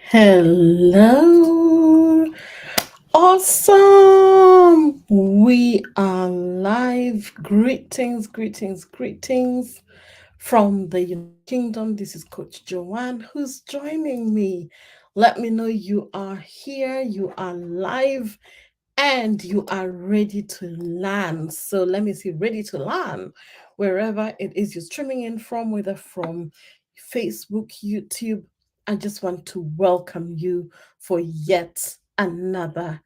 Hello. Awesome. We are live. Greetings, greetings, greetings from the United Kingdom. This is Coach Joanne who's joining me. Let me know you are here, you are live, and you are ready to learn. So let me see, ready to learn wherever it is you're streaming in from, whether from Facebook, YouTube. I just want to welcome you for yet another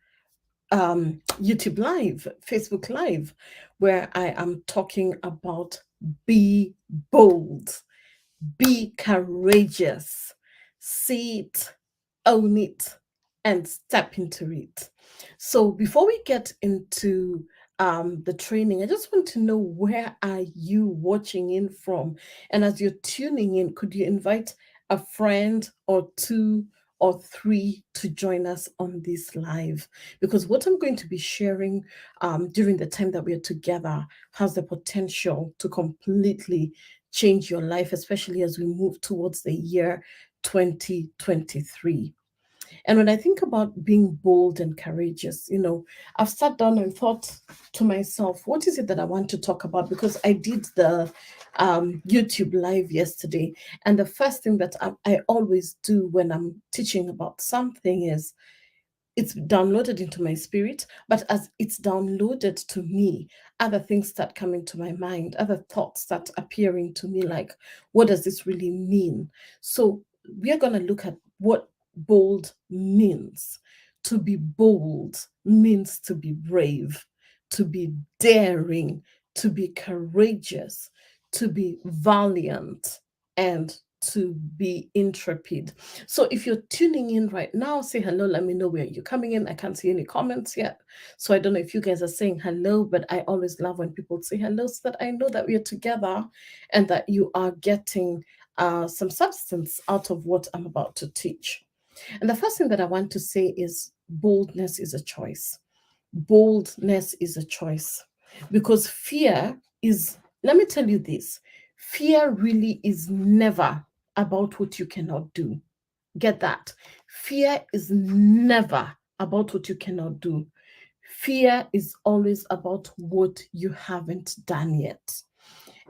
YouTube Live, Facebook Live, where I am talking about be bold, be courageous, see it, own it, and step into it. So before we get into the training, I just want to know, where are you watching in from? And as you're tuning in, could you invite a friend or two or three to join us on this live? Because what I'm going to be sharing during the time that we are together has the potential to completely change your life, especially as we move towards the year 2023. And when I think about being bold and courageous, I've sat down and thought to myself, what is it that I want to talk about? Because I did the YouTube live yesterday. And the first thing that I always do when I'm teaching about something is, it's downloaded into my spirit, but as it's downloaded to me, other things start coming to my mind, other thoughts start appearing to me, like, what does this really mean? So we are going to look at what bold means. To be bold means to be brave, to be daring, to be courageous, to be valiant, and to be intrepid. So if you're tuning in right now, say hello. Let me know where you're coming in. I can't see any comments yet. So I don't know if you guys are saying hello, but I always love when people say hello, so that I know that we're together and that you are getting some substance out of what I'm about to teach. And the first thing that I want to say is, boldness is a choice. Boldness is a choice, because fear is, let me tell you this, fear really is never about what you cannot do. Get that? Fear is never about what you cannot do. Fear is always about what you haven't done yet.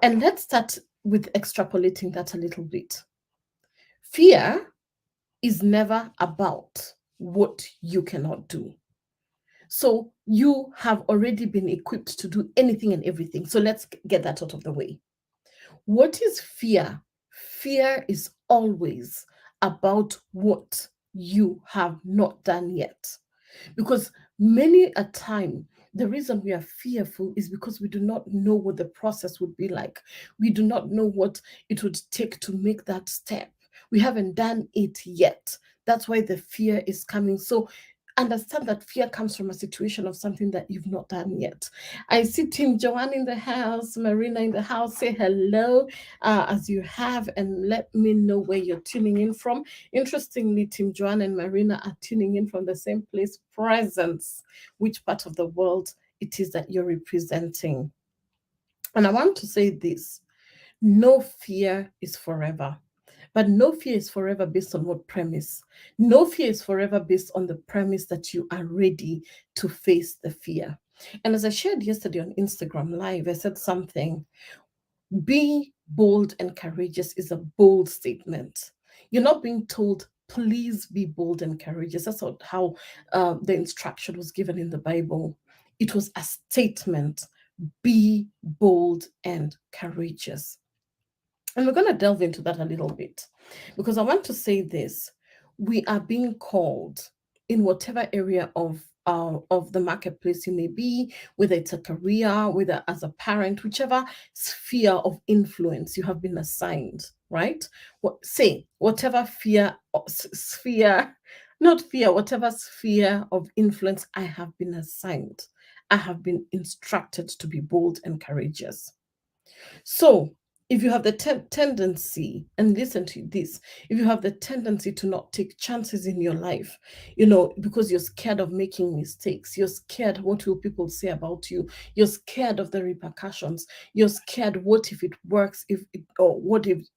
And let's start with extrapolating that a little bit. Fear is never about what you cannot do. So you have already been equipped to do anything and everything. So let's get that out of the way. What is fear? Fear is always about what you have not done yet. Because many a time, the reason we are fearful is because we do not know what the process would be like. We do not know what it would take to make that step. We haven't done it yet. That's why the fear is coming. So understand that fear comes from a situation of something that you've not done yet. I see Team Joanne in the house, Marina in the house. Say hello as you have, and let me know where you're tuning in from. Interestingly, Team Joanne and Marina are tuning in from the same place, Presence, which part of the world it is that you're representing. And I want to say this: no fear is forever. But no fear is forever based on what premise? No fear is forever based on the premise that you are ready to face the fear. And as I shared yesterday on Instagram Live, I said something: be bold and courageous is a bold statement. You're not being told, please be bold and courageous. That's not how the instruction was given in the Bible. It was a statement: be bold and courageous. And we're going to delve into that a little bit, because I want to say this: we are being called in whatever area of the marketplace you may be, whether it's a career, whether as a parent, whichever sphere of influence you have been assigned, right? Say whatever sphere, not fear, whatever sphere of influence I have been assigned, I have been instructed to be bold and courageous. So if you have the tendency, and listen to this, if you have the tendency to not take chances in your life, because you're scared of making mistakes, you're scared what will people say about you, you're scared of the repercussions, you're scared what if it works, if it, or what if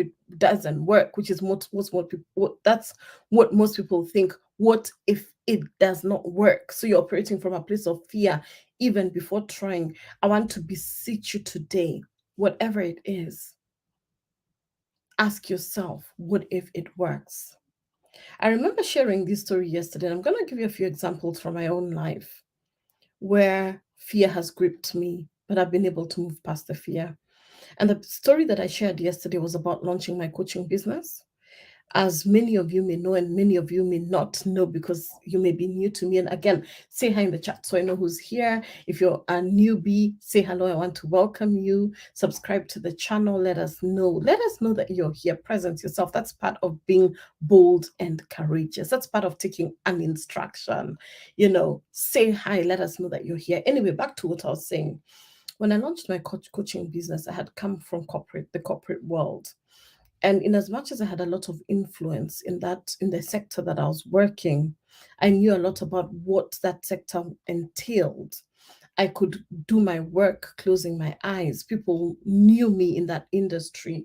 it doesn't work, which is what people, that's what most people think. What if it does not work? So you're operating from a place of fear even before trying. I want to beseech you today, whatever it is, ask yourself, what if it works? I remember sharing this story yesterday, and I'm going to give you a few examples from my own life where fear has gripped me, but I've been able to move past the fear. And the story that I shared yesterday was about launching my coaching business. As many of you may know, and many of you may not know because you may be new to me. And again, say hi in the chat so I know who's here. If you're a newbie, say hello. I want to welcome you. Subscribe to the channel. Let us know. Let us know that you're here. Present yourself. That's part of being bold and courageous. That's part of taking an instruction. Say hi. Let us know that you're here. Anyway, back to what I was saying. When I launched my coaching business, I had come from the corporate world. And in as much as I had a lot of influence in the sector that I was working, I knew a lot about what that sector entailed. I could do my work closing my eyes. People knew me in that industry.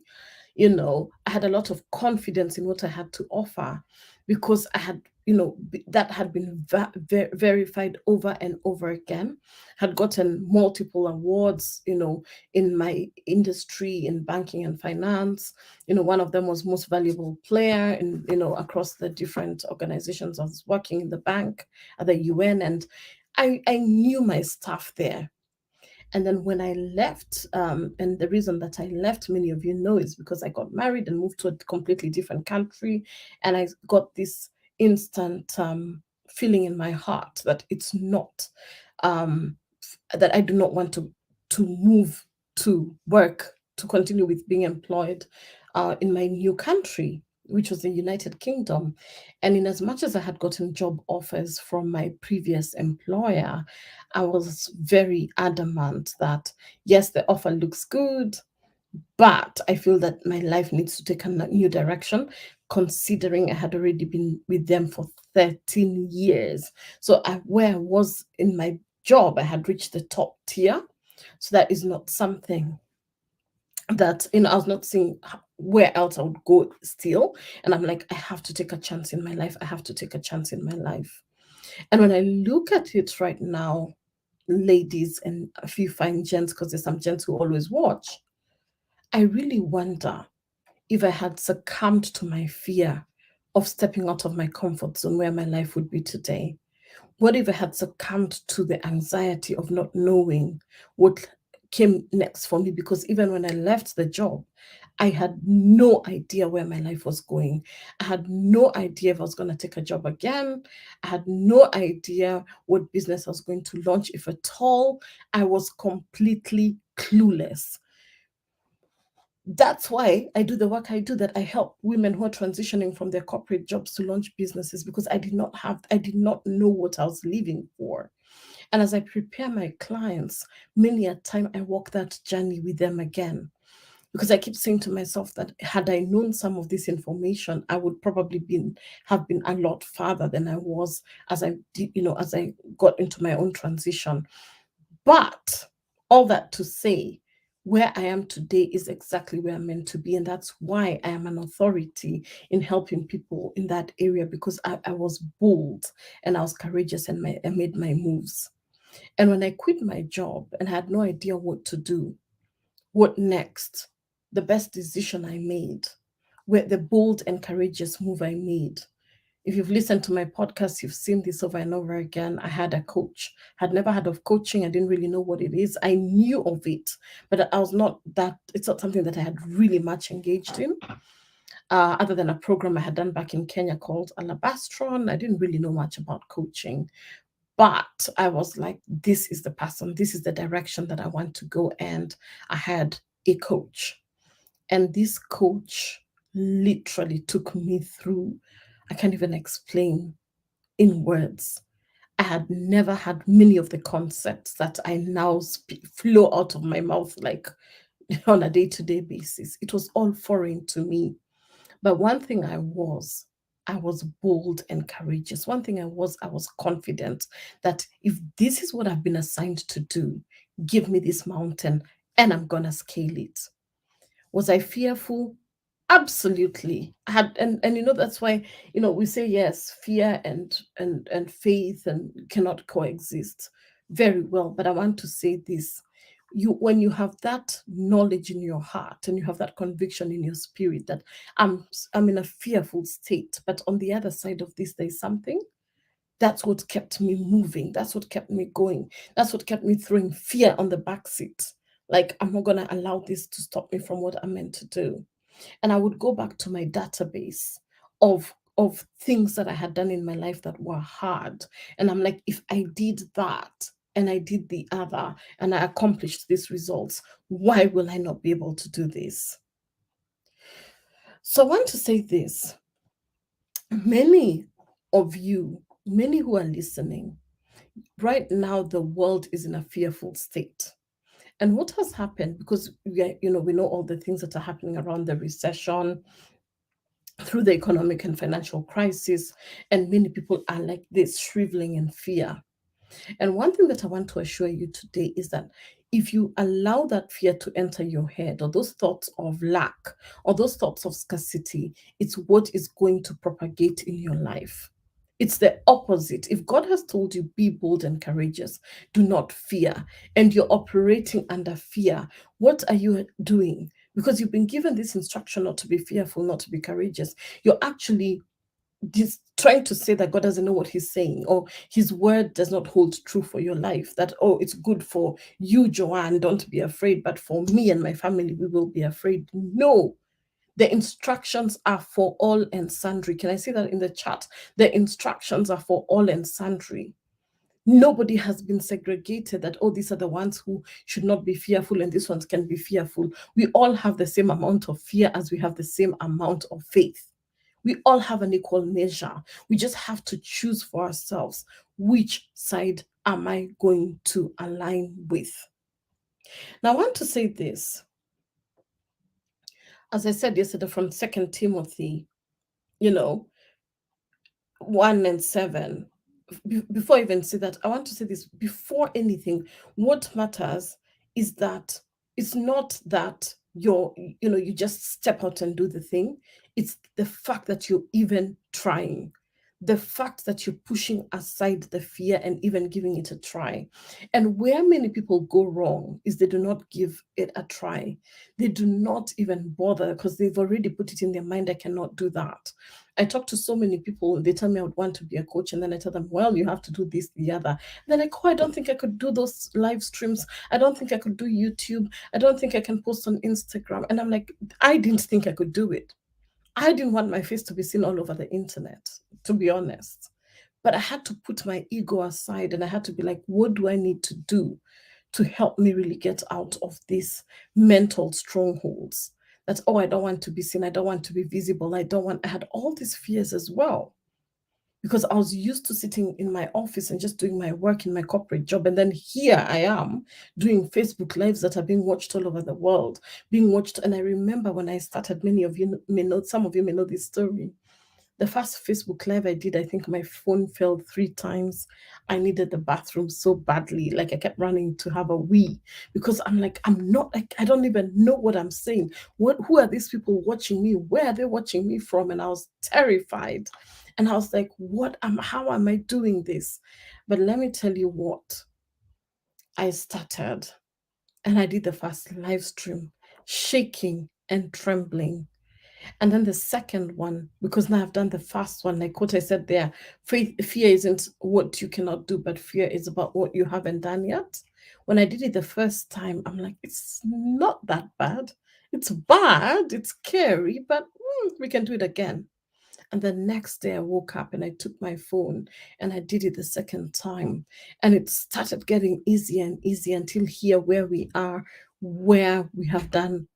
I had a lot of confidence in what I had to offer because I had, that had been verified over and over again, had gotten multiple awards, in my industry, in banking and finance. One of them was most valuable player in, across the different organizations. I was working in the bank at the UN, and I knew my stuff there. And then when I left, and the reason that I left, many of you know, is because I got married and moved to a completely different country. And I got this instant feeling in my heart that it's not, that I do not want to move to work, to continue with being employed in my new country, which was the United Kingdom. And in as much as I had gotten job offers from my previous employer, I was very adamant that yes, the offer looks good, but I feel that my life needs to take a new direction, considering I had already been with them for 13 years. So where I was in my job, I had reached the top tier. So that is not something that, I was not seeing where else I would go still. And I'm like, I have to take a chance in my life. I have to take a chance in my life. And when I look at it right now, ladies and a few fine gents, because there's some gents who always watch, I really wonder if I had succumbed to my fear of stepping out of my comfort zone, where my life would be today. What if I had succumbed to the anxiety of not knowing what came next for me? Because even when I left the job, I had no idea where my life was going. I had no idea if I was going to take a job again. I had no idea what business I was going to launch, if at all. I was completely clueless. That's why I do the work I do, that I help women who are transitioning from their corporate jobs to launch businesses, because I did not know what I was living for. And as I prepare my clients, many a time I walk that journey with them again, because I keep saying to myself that had I known some of this information, I would probably have been a lot farther than I was as I did, as I got into my own transition. But all that to say, where I am today is exactly where I'm meant to be. And that's why I am an authority in helping people in that area, because I was bold and I was courageous, and I made my moves. And when I quit my job and had no idea what to do, what next, the best decision I made, where the bold and courageous move I made. If you've listened to my podcast, you've seen this over and over again. I had a coach. Had never heard of coaching. I didn't really know what it is. I knew of it, but it's not something that I had really much engaged in, other than a program I had done back in Kenya called Alabastron. I didn't really know much about coaching, but I was like, this is the person, this is the direction that I want to go. And I had a coach. And this coach literally took me through, I can't even explain in words. I had never had many of the concepts that I now flow out of my mouth like on a day-to-day basis. It was all foreign to me. But one thing I was bold and courageous. One thing I was confident that if this is what I've been assigned to do, give me this mountain and I'm gonna scale it. Was I fearful? Absolutely. I had, and that's why, we say yes, fear and faith and cannot coexist very well. But I want to say this. When you have that knowledge in your heart and you have that conviction in your spirit that I'm in a fearful state, but on the other side of this, there's something. That's what kept me moving. That's what kept me going. That's what kept me throwing fear on the back seat. Like, I'm not going to allow this to stop me from what I'm meant to do. And I would go back to my database of things that I had done in my life that were hard. And I'm like, if I did that and I did the other and I accomplished these results, why will I not be able to do this? So I want to say this. Many of you, many who are listening, right now the world is in a fearful state. And what has happened, because we know all the things that are happening around the recession, through the economic and financial crisis, and many people are like this, shriveling in fear. And one thing that I want to assure you today is that if you allow that fear to enter your head, or those thoughts of lack, or those thoughts of scarcity, it's what is going to propagate in your life. It's the opposite. If God has told you, be bold and courageous, do not fear, and you're operating under fear, what are you doing? Because you've been given this instruction not to be fearful, not to be courageous. You're actually trying to say that God doesn't know what he's saying, or his word does not hold true for your life. That, oh, it's good for you, Joanne, don't be afraid, but for me and my family, we will be afraid. No, the instructions are for all and sundry. Can I say that in the chat? The instructions are for all and sundry. Nobody has been segregated that, oh, these are the ones who should not be fearful and these ones can be fearful. We all have the same amount of fear as we have the same amount of faith. We all have an equal measure. We just have to choose for ourselves, which side am I going to align with? Now, I want to say this. As I said yesterday from 2 Timothy, 1 and 7. Before I even say that, I want to say this. Before anything, what matters is that it's not that you just step out and do the thing. It's the fact that you're even trying, the fact that you're pushing aside the fear and even giving it a try. And where many people go wrong is they do not give it a try. They do not even bother because they've already put it in their mind, I cannot do that. I talk to so many people, they tell me I would want to be a coach, and then I tell them, well, you have to do this, the other. And they're like, oh, I don't think I could do those live streams. I don't think I could do YouTube. I don't think I can post on Instagram. And I'm like, I didn't think I could do it. I didn't want my face to be seen all over the internet, to be honest. But I had to put my ego aside and I had to be like, what do I need to do to help me really get out of these mental strongholds? That, oh, I don't want to be seen. I don't want to be visible. I had all these fears as well because I was used to sitting in my office and just doing my work in my corporate job. And then here I am doing Facebook Lives that are being watched all over the world, being watched. And I remember when I started, many of you may know, some of you may know this story. The first Facebook Live I did, I think my phone fell 3 times. I needed the bathroom so badly. Like, I kept running to have a wee because I'm like, I'm not like, I don't even know what I'm saying. Who are these people watching me? Where are they watching me from? And I was terrified. And I was like, how am I doing this? But let me tell you what, I started and I did the first live stream, shaking and trembling. And then the second one, because now I've done the first one, like what I said there, fear isn't what you cannot do, but fear is about what you haven't done yet. When I did it the first time, I'm like, it's not that bad. It's bad, it's scary, but we can do it again. And the next day I woke up and I took my phone and I did it the second time. And it started getting easier and easier until here where we are, where we have done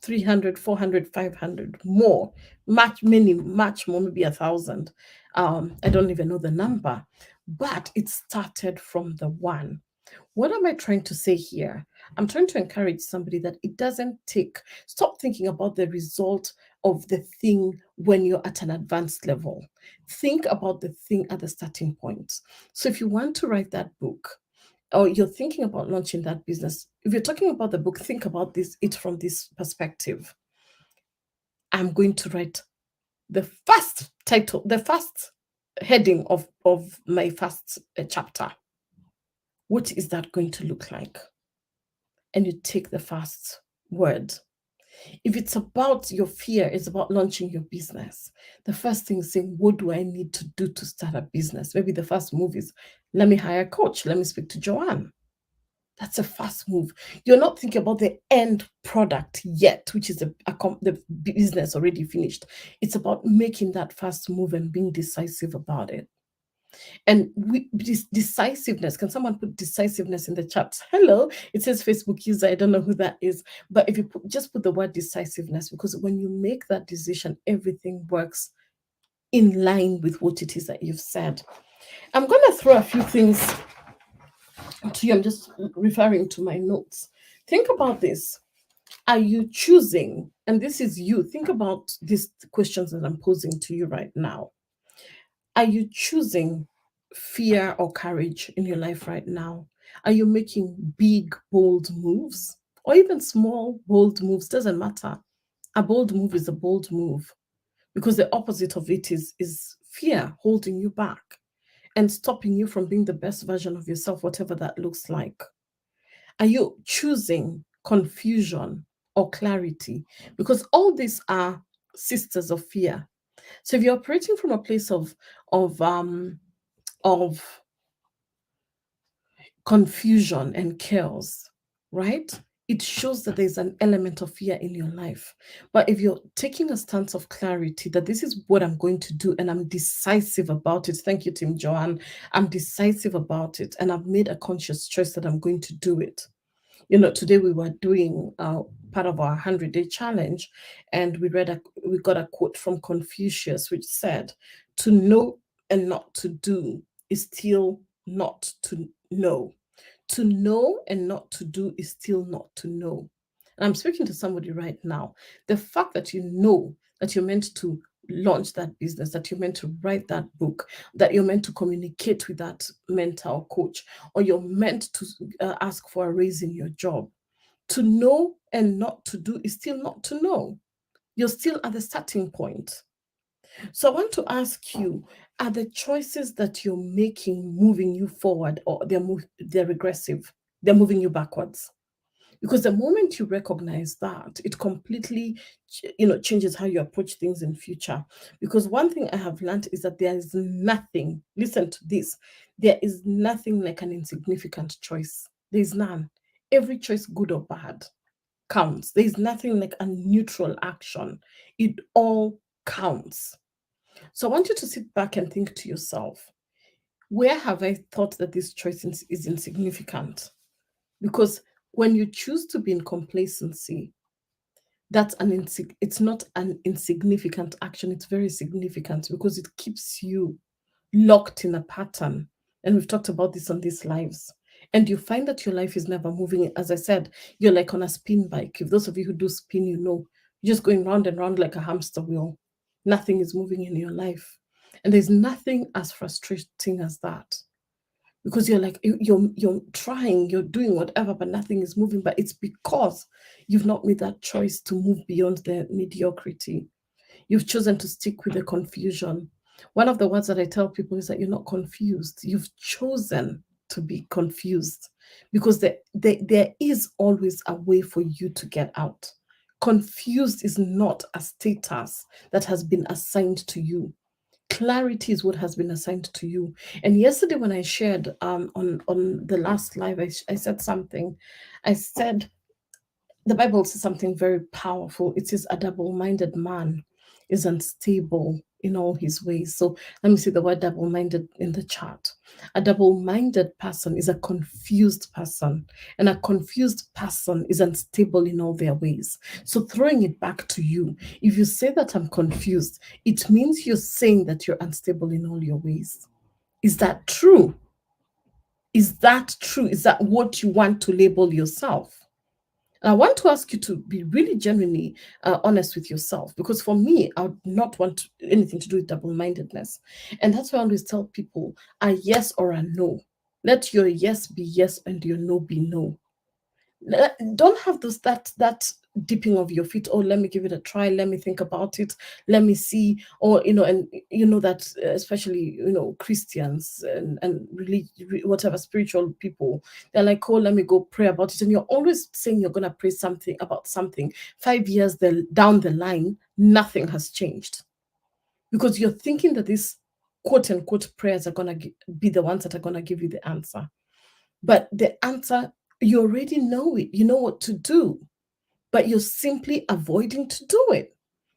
300, 400, 500 more, much more, maybe 1,000. I don't even know the number, but it started from the one. What am I trying to say here? I'm trying to encourage somebody that it doesn't take, stop thinking about the result of the thing when you're at an advanced level. Think about the thing at the starting point. So if you want to write that book, or you're thinking about launching that business, if you're talking about the book, think about it from this perspective. I'm going to write the first title, the first heading of my first chapter. What is that going to look like? And you take the first word. If it's about your fear, it's about launching your business. The first thing is saying, what do I need to do to start a business? Maybe the first move is, let me hire a coach. Let me speak to Joanne. That's a fast move. You're not thinking about the end product yet, which is the business already finished. It's about making that fast move and being decisive about it. And decisiveness, can someone put decisiveness in the chat? Hello, it says Facebook user. I don't know who that is. But if you just put the word decisiveness, because when you make that decision, everything works in line with what it is that you've said. I'm going to throw a few things to you. I'm just referring to my notes. Think about this. Are you choosing, and this is you, think about these questions that I'm posing to you right now. Are you choosing fear or courage in your life right now? Are you making big, bold moves? Or even small, bold moves? Doesn't matter. A bold move is a bold move, because the opposite of it is fear holding you back and stopping you from being the best version of yourself, whatever that looks like. Are you choosing confusion or clarity? Because all these are sisters of fear. So if you're operating from a place of confusion and chaos, right? It shows that there's an element of fear in your life. But if you're taking a stance of clarity, that this is what I'm going to do and I'm decisive about it. Thank you, Tim Joanne. I'm decisive about it and I've made a conscious choice that I'm going to do it. Today we were doing part of our 100-day challenge, and we got a quote from Confucius, which said, "To know and not to do is still not to know. To know and not to do is still not to know." And I'm speaking to somebody right now. The fact that you know that you're meant to launch that business, that you're meant to write that book, that you're meant to communicate with that mentor or coach, or you're meant to ask for a raise in your job. To know and not to do is still not to know. You're still at the starting point. So I want to ask you, are the choices that you're making moving you forward, or they're regressive? They're moving you backwards? Because the moment you recognize that, it completely changes how you approach things in future. Because one thing I have learned is that there is nothing, listen to this, there is nothing like an insignificant choice. There is none. Every choice, good or bad, counts. There is nothing like a neutral action. It all counts. So I want you to sit back and think to yourself, where have I thought that this choice is insignificant? Because when you choose to be in complacency, it's not an insignificant action, it's very significant, because it keeps you locked in a pattern. And we've talked about this on these lives. And you find that your life is never moving. As I said, you're like on a spin bike. If those of you who do spin, you're just going round and round like a hamster wheel. Nothing is moving in your life. And there's nothing as frustrating as that, because you're like, you're trying, you're doing whatever, but nothing is moving. But it's because you've not made that choice to move beyond the mediocrity. You've chosen to stick with the confusion. One of the words that I tell people is that you're not confused. You've chosen to be confused, because there is always a way for you to get out. Confused is not a status that has been assigned to you. Clarity is what has been assigned to you. And yesterday when I shared on the last live, I said something. I said the Bible says something very powerful. It says a double-minded man is unstable in all his ways. So let me see the word double-minded in the chat. A double-minded person is a confused person, and a confused person is unstable in all their ways. So throwing it back to you, if you say that I'm confused, it means you're saying that you're unstable in all your ways. Is that true? Is that true? Is that what you want to label yourself? And I want to ask you to be really genuinely honest with yourself, because for me, I would not want anything to do with double mindedness. And that's why I always tell people a yes or a no. Let your yes be yes and your no be no. Don't have those that dipping of your feet. Oh, let me give it a try, let me think about it, let me see. Or and that especially Christians and really whatever spiritual people, they're like, oh, let me go pray about it. And you're always saying you're gonna pray something about something. 5 years down the line, nothing has changed, because you're thinking that these quote unquote prayers are gonna be the ones that are gonna give you the answer. But the answer, you already know it. You know what to do, but you're simply avoiding to do it.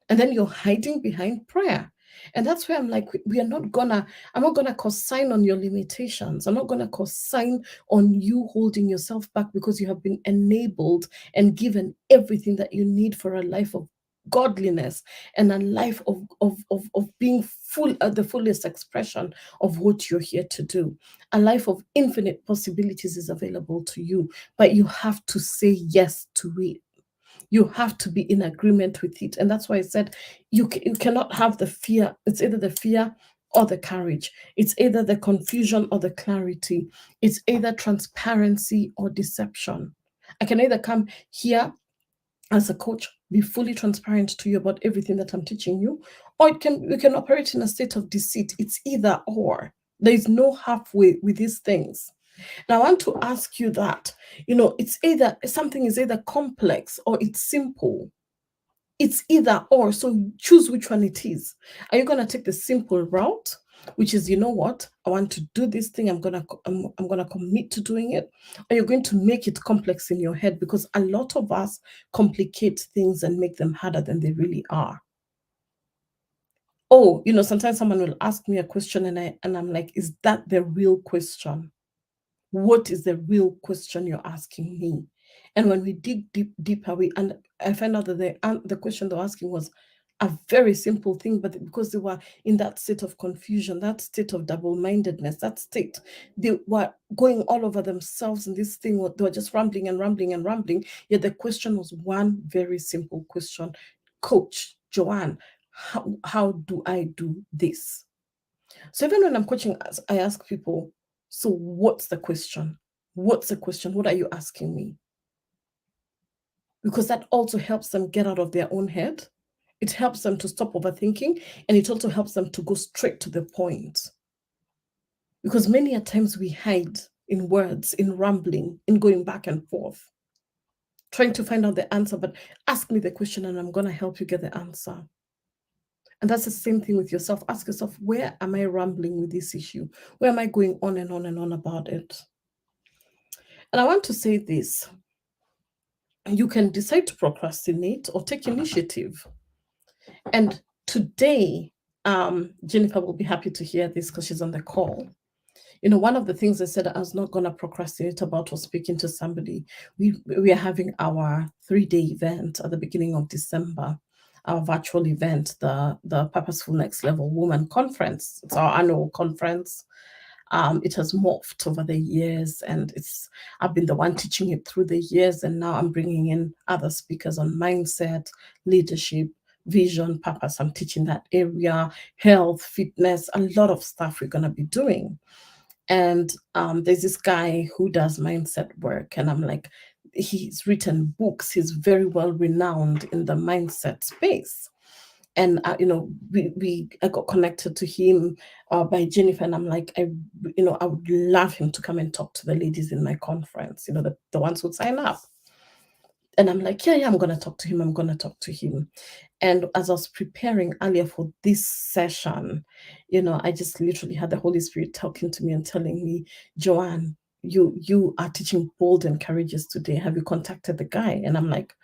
And then you're hiding behind prayer. And that's where I'm like, I'm not gonna co-sign on your limitations. I'm not gonna co-sign on you holding yourself back, because you have been enabled and given everything that you need for a life of godliness and a life of being full at the fullest expression of what you're here to do. A life of infinite possibilities is available to you, but you have to say yes to it. You have to be in agreement with it. And that's why I said you cannot have the fear. It's either the fear or the courage. It's either the confusion or the clarity. It's either transparency or deception. I can either come here as a coach, be fully transparent to you about everything that I'm teaching you, or we can operate in a state of deceit. It's either or. There is no halfway with these things. And I want to ask you that, it's either something is either complex or it's simple. It's either or. So choose which one it is. Are you going to take the simple route, which is, you know what, I want to do this thing, I'm gonna commit to doing it? Or you're going to make it complex in your head, because a lot of us complicate things and make them harder than they really are. Oh, sometimes someone will ask me a question and I'm like, is that the real question? What is the real question you're asking me? And when we dig deeper, and I find out that the question they're asking was a very simple thing, but because they were in that state of confusion, that state of double-mindedness, that state, they were going all over themselves in this thing. They were just rambling and rambling and rambling. Yet the question was one very simple question: Coach Joanne, how do I do this? So even when I'm coaching, I ask people, so what's the question? What's the question? What are you asking me? Because that also helps them get out of their own head. It helps them to stop overthinking, and it also helps them to go straight to the point. Because many a times we hide in words, in rambling, in going back and forth, trying to find out the answer. But ask me the question and I'm going to help you get the answer. And that's the same thing with yourself. Ask yourself, where am I rambling with this issue? Where am I going on and on and on about it? And I want to say this: you can decide to procrastinate or take initiative. And today, Jennifer will be happy to hear this because she's on the call. One of the things I said I was not going to procrastinate about was speaking to somebody. We are having our 3-day event at the beginning of December, our virtual event, the Purposeful Next Level Woman Conference. It's our annual conference. It has morphed over the years, and I've been the one teaching it through the years, and now I'm bringing in other speakers on mindset, leadership, vision, purpose. I'm teaching that area, health, fitness, a lot of stuff we're going to be doing. And there's this guy who does mindset work, and I'm like, he's written books, he's very well renowned in the mindset space. And I got connected to him by Jennifer, and I'm like, I would love him to come and talk to the ladies in my conference, the ones who sign up. And I'm like, yeah, I'm going to talk to him. And as I was preparing earlier for this session, I just literally had the Holy Spirit talking to me and telling me, Joanne, you are teaching bold and courageous today. Have you contacted the guy? And I'm like,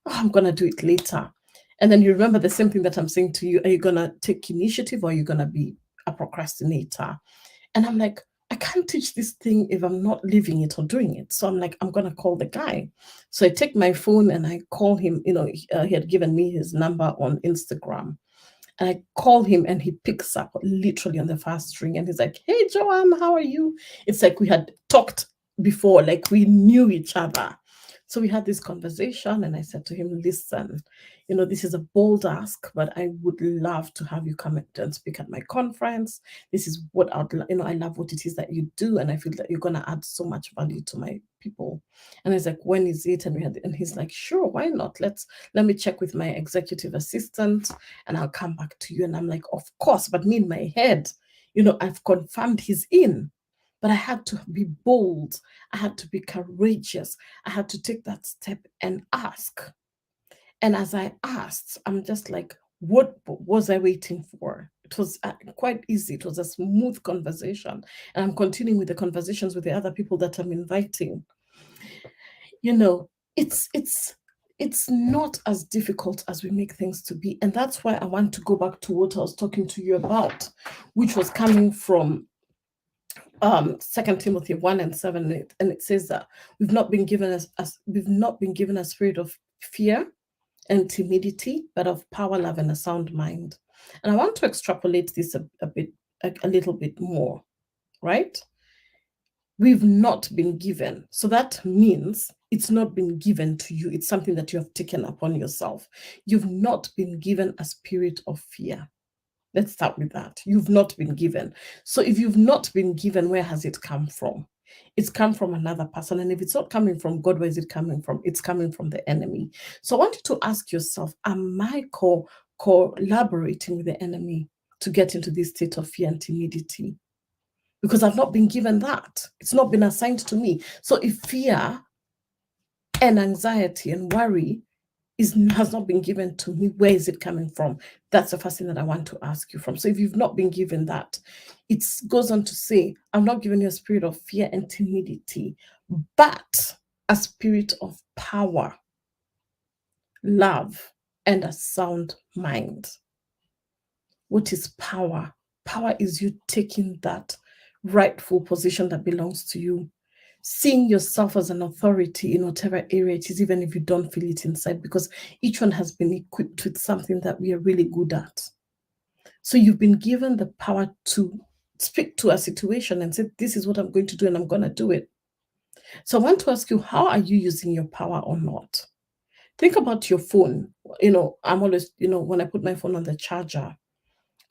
oh, I'm going to do it later. And then you remember the same thing that I'm saying to you. Are you going to take initiative, or are you going to be a procrastinator? And I'm like, I can't teach this thing if I'm not living it or doing it. So I'm like, I'm going to call the guy. So I take my phone and I call him. He had given me his number on Instagram. And I call him and he picks up literally on the first ring. And he's like, hey, Joanne, how are you? It's like we had talked before, like we knew each other. So we had this conversation, and I said to him, listen, this is a bold ask, but I would love to have you come and speak at my conference. This is what I love what it is that you do, and I feel that you're going to add so much value to my people. And he's like, when is it? And he's like, sure, why not? Let me check with my executive assistant, and I'll come back to you. And I'm like, of course, but me in my head, I've confirmed he's in. But I had to be bold. I had to be courageous. I had to take that step and ask. And as I asked, I'm just like, what was I waiting for? It was quite easy. It was a smooth conversation. And I'm continuing with the conversations with the other people that I'm inviting. It's not as difficult as we make things to be. And that's why I want to go back to what I was talking to you about, which was coming from 2 Timothy 1:7, and it says that we've not been given a spirit of fear and timidity, but of power, love, and a sound mind. And I want to extrapolate this a little bit more, right? We've not been given. So that means it's not been given to you. It's something that you have taken upon yourself. You've not been given a spirit of fear. Let's start with that. You've not been given. So if you've not been given, where has it come from? It's come from another person. And if it's not coming from God, where is it coming from? It's coming from the enemy. So I want you to ask yourself, am I collaborating with the enemy to get into this state of fear and timidity? Because I've not been given that. It's not been assigned to me. So if fear and anxiety and worry has not been given to me, where is it coming from? That's the first thing that I want to ask you from. So if you've not been given that, it goes on to say, I'm not giving you a spirit of fear and timidity, but a spirit of power, love, and a sound mind. What is power? Power is you taking that rightful position that belongs to you, seeing yourself as an authority in whatever area it is, even if you don't feel it inside, because each one has been equipped with something that we are really good at. So you've been given the power to speak to a situation and say, this is what I'm going to do, and I'm going to do it. So I want to ask you, how are you using your power or not? Think about your phone. I'm always, when I put my phone on the charger,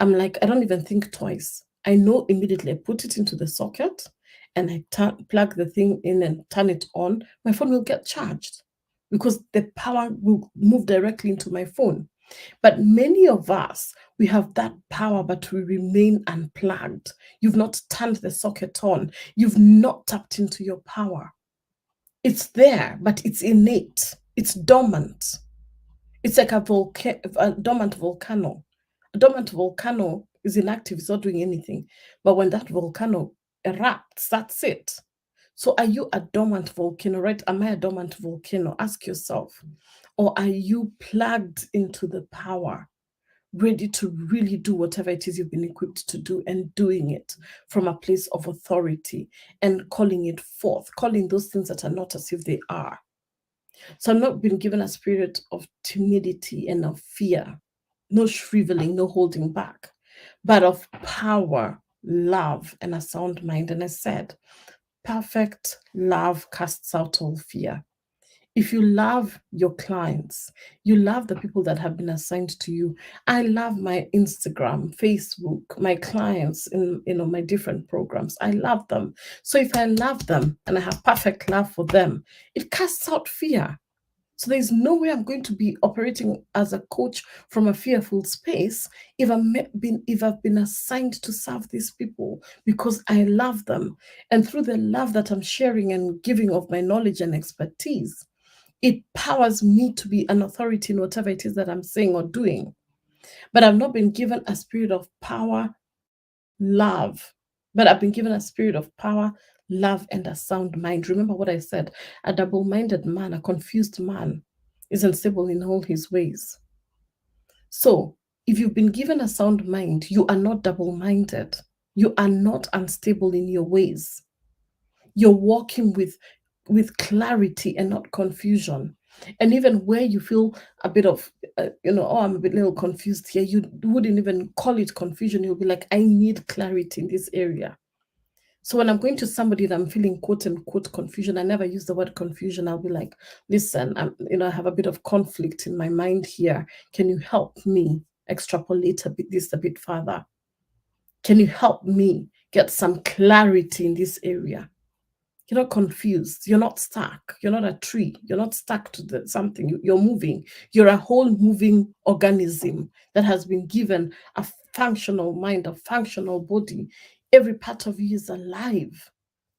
I'm like, I don't even think twice. I know immediately. I put it into the socket and I plug the thing in and turn it on. My phone will get charged because the power will move directly into my phone. But many of us, we have that power, but we remain unplugged. You've not turned the socket on. You've not tapped into your power. It's there, but it's innate. It's dormant. It's like a dormant volcano. A dormant volcano is inactive, it's not doing anything. But when that volcano erupts, that's it. So are you a dormant volcano, right? Am I a dormant volcano? Ask yourself. Or are you plugged into the power, ready to really do whatever it is you've been equipped to do, and doing it from a place of authority and calling it forth, calling those things that are not as if they are. So I've not been given a spirit of timidity and of fear, no shriveling, no holding back, but of power, love, and a sound mind. And I said, perfect love casts out all fear. If you love your clients, you love the people that have been assigned to you. I love my Instagram, Facebook, my clients in my different programs. I love them. So if I love them and I have perfect love for them, it casts out fear. So there's no way I'm going to be operating as a coach from a fearful space if I've been assigned to serve these people because I love them. And through the love that I'm sharing and giving of my knowledge and expertise, it powers me to be an authority in whatever it is that I'm saying or doing. But I've not been given a spirit of power, love, but I've been given a spirit of power, love, and a sound mind. Remember what I said, a double-minded man, a confused man is unstable in all his ways. So if you've been given a sound mind, you are not double-minded. You are not unstable in your ways. You're walking with clarity and not confusion. And even where you feel a bit of, oh, I'm a little confused here, you wouldn't even call it confusion. You'll be like, I need clarity in this area. So when I'm going to somebody that I'm feeling quote unquote confusion, I never use the word confusion. I'll be like, listen, I have a bit of conflict in my mind here. Can you help me extrapolate a bit further? Can you help me get some clarity in this area? You're not confused. You're not stuck. You're not a tree. You're not stuck to something. You're moving. You're a whole moving organism that has been given a functional mind, a functional body. Every part of you is alive.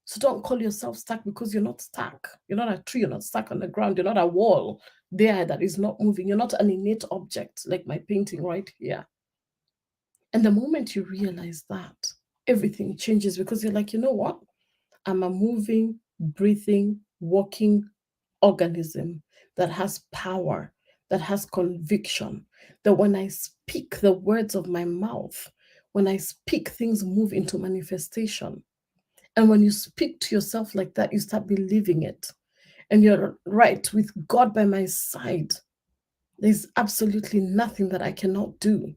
So don't call yourself stuck because you're not stuck. You're not a tree. You're not stuck on the ground. You're not a wall there that is not moving. You're not an innate object like my painting right here. And the moment you realize that, everything changes because you're like, you know what? I'm a moving, breathing, walking organism that has power, that has conviction, that when I speak the words of my mouth, when I speak, things move into manifestation. And when you speak to yourself like that, you start believing it. And you're right, with God by my side, there's absolutely nothing that I cannot do.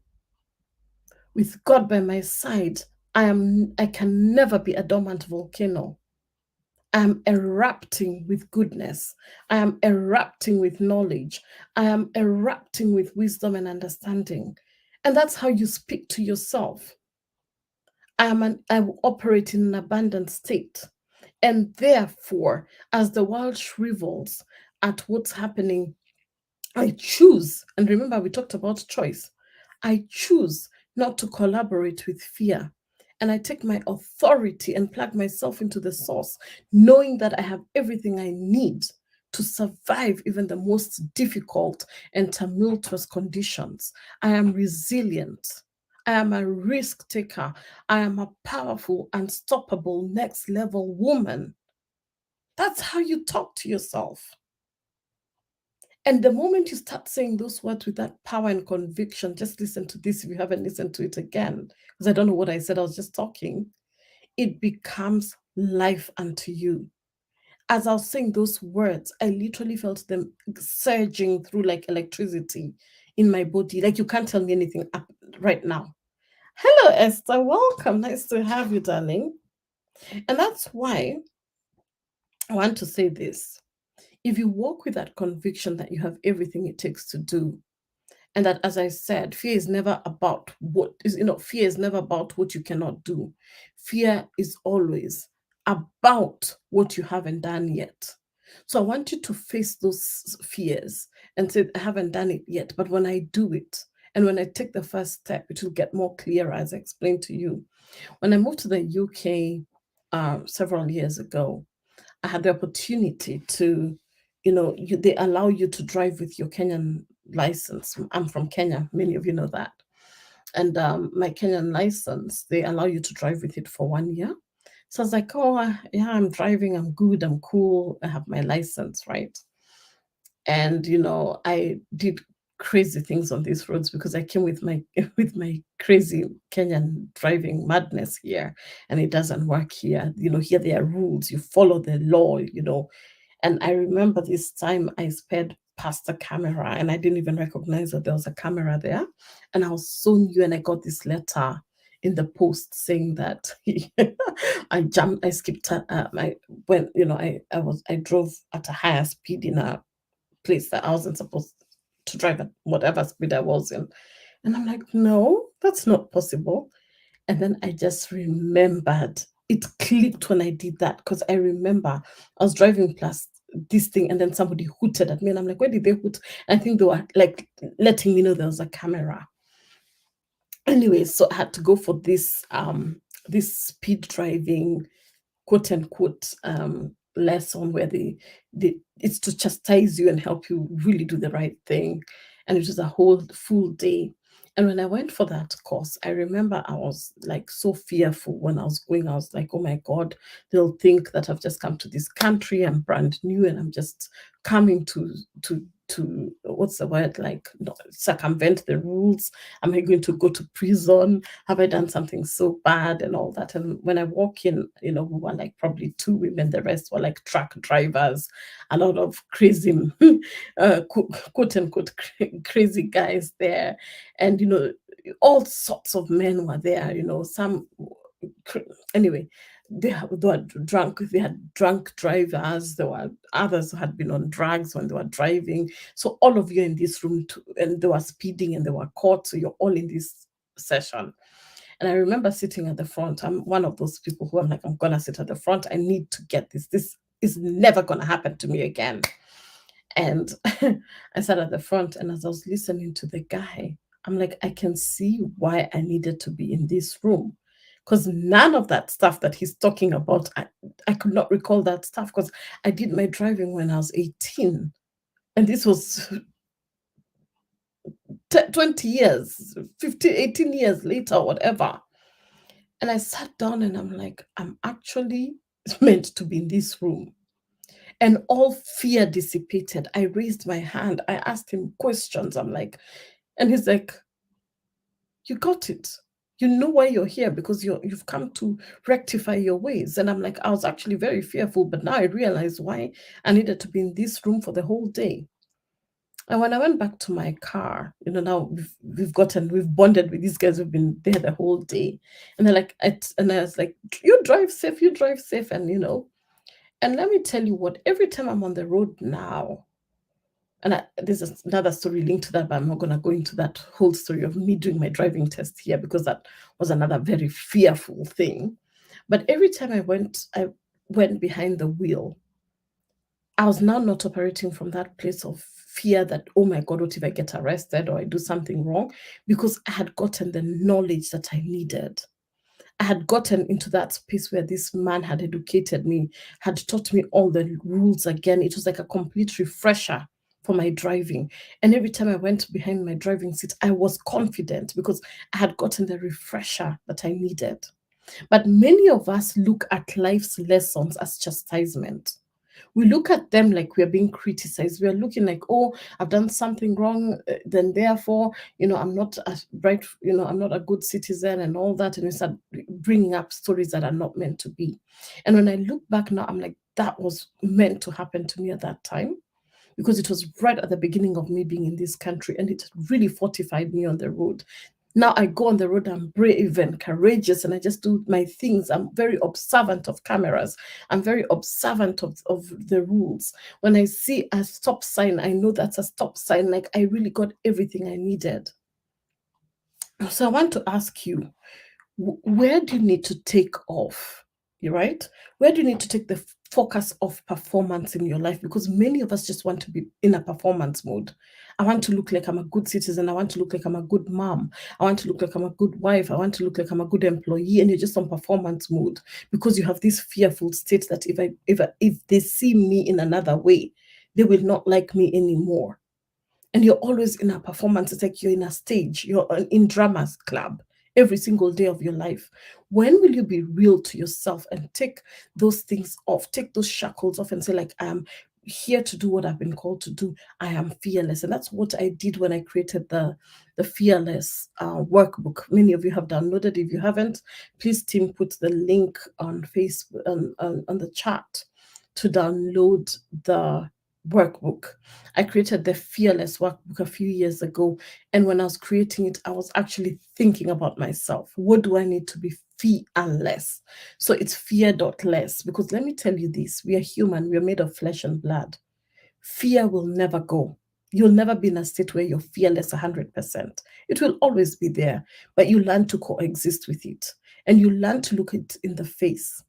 With God by my side, I can never be a dormant volcano. I am erupting with goodness. I am erupting with knowledge. I am erupting with wisdom and understanding. And that's how you speak to yourself. I will operate in an abundant state. And therefore, as the world shrivels at what's happening, I choose, and remember, we talked about choice. I choose not to collaborate with fear. And I take my authority and plug myself into the source, knowing that I have everything I need to survive even the most difficult and tumultuous conditions. I am resilient. I am a risk taker. I am a powerful, unstoppable, next level woman. That's how you talk to yourself. And the moment you start saying those words with that power and conviction, just listen to this if you haven't listened to it again, because I don't know what I said, I was just talking. It becomes life unto you. As I was saying those words, I literally felt them surging through like electricity in my body. Like you can't tell me anything up right now. Hello, Esther. Welcome. Nice to have you, darling. And that's why I want to say this. If you walk with that conviction that you have everything it takes to do, and that, as I said, fear is never about fear is never about what you cannot do. Fear is always about what you haven't done yet. So I want you to face those fears and say, I haven't done it yet, but when I do it, and when I take the first step, it will get more clear, as I explained to you. When I moved to the UK several years ago, I had the opportunity to, they allow you to drive with your Kenyan license. I'm from Kenya, many of you know that. And my Kenyan license, they allow you to drive with it for 1 year. So I was like, oh, yeah, I'm driving, I'm good, I'm cool, I have my license, right? And I did crazy things on these roads because I came with my with my crazy Kenyan driving madness here, and it doesn't work here. Here there are rules, you follow the law. And I remember this time I sped past a camera and I didn't even recognize that there was a camera there. And I was so new, and I got this letter in the post saying that I skipped, I when, I drove at a higher speed in a place that I wasn't supposed to drive at whatever speed I was in. And I'm like, no, that's not possible. And then I just remembered, it clicked when I did that, because I remember I was driving past this thing and then somebody hooted at me, and I'm like, where did they hoot? And I think they were like letting me know there was a camera. Anyway, so I had to go for this speed driving, quote unquote, lesson where it's to chastise you and help you really do the right thing. And it was a whole full day. And when I went for that course, I remember I was like so fearful when I was going. I was like, oh my God, they'll think that I've just come to this country, I'm brand new, and I'm just coming to what's the word, like, circumvent the rules. Am I going to go to prison? Have I done something so bad and all that? And when I walk in, we were like probably two women, the rest were like truck drivers, a lot of crazy, quote unquote, crazy guys there. And, all sorts of men were there, some, anyway. they were drunk. They had drunk drivers. There were others who had been on drugs when they were driving. So all of you in this room, and they were speeding and they were caught. So you're all in this session. And I remember sitting at the front. I'm one of those people who I'm like, I'm gonna sit at the front. I need to get this. This is never gonna happen to me again. And I sat at the front, and as I was listening to the guy, I'm like, I can see why I needed to be in this room. Because none of that stuff that he's talking about, I could not recall that stuff because I did my driving when I was 18. And this was 20 years, 15, 18 years later, whatever. And I sat down and I'm like, I'm actually meant to be in this room. And all fear dissipated. I raised my hand. I asked him questions. I'm like, and he's like, you got it. You know why you're here because you've come to rectify your ways. And I'm like, I was actually very fearful, but now I realize why I needed to be in this room for the whole day. And when I went back to my car, now we've bonded with these guys who've been there the whole day. And they're like, and I was like, you drive safe, and and let me tell you what, every time I'm on the road now, and there's another story linked to that, but I'm not going to go into that whole story of me doing my driving test here because that was another very fearful thing. But every time I went behind the wheel, I was now not operating from that place of fear that, oh my God, what if I get arrested or I do something wrong? Because I had gotten the knowledge that I needed. I had gotten into that space where this man had educated me, had taught me all the rules again. It was like a complete refresher for my driving. And every time I went behind my driving seat, I was confident because I had gotten the refresher that I needed. But many of us look at life's lessons as chastisement. We look at them like we're being criticized. We're looking like, oh, I've done something wrong, then therefore, I'm not a right, I'm not a good citizen and all that. And we start bringing up stories that are not meant to be. And when I look back now, I'm like, that was meant to happen to me at that time because it was right at the beginning of me being in this country and it really fortified me on the road. Now I go on the road, I'm brave and courageous, and I just do my things. I'm very observant of cameras. I'm very observant of the rules. When I see a stop sign, I know that's a stop sign. Like I really got everything I needed. So I want to ask you, where do you need to take off? You're right. Where do you need to take the focus of performance in your life? Because many of us just want to be in a performance mode. I want to look like I'm a good citizen. I want to look like I'm a good mom. I want to look like I'm a good wife. I want to look like I'm a good employee. And you're just on performance mode because you have this fearful state that if they see me in another way, they will not like me anymore. And you're always in a performance. It's like you're in a stage. You're in drama's club every single day of your life. When will you be real to yourself and take those things off, take those shackles off and say, like, I'm here to do what I've been called to do. I am fearless. And that's what I did when I created the Fearless workbook. Many of you have downloaded. If you haven't, please, team, put the link on Facebook, on the chat to download the workbook. I created the Fearless workbook a few years ago. And when I was creating it, I was actually thinking about myself. What do I need to be fearless? So it's fear.less. Because let me tell you this, we are human, we are made of flesh and blood. Fear will never go. You'll never be in a state where you're fearless 100%. It will always be there, but you learn to coexist with it. And you learn to look it in the face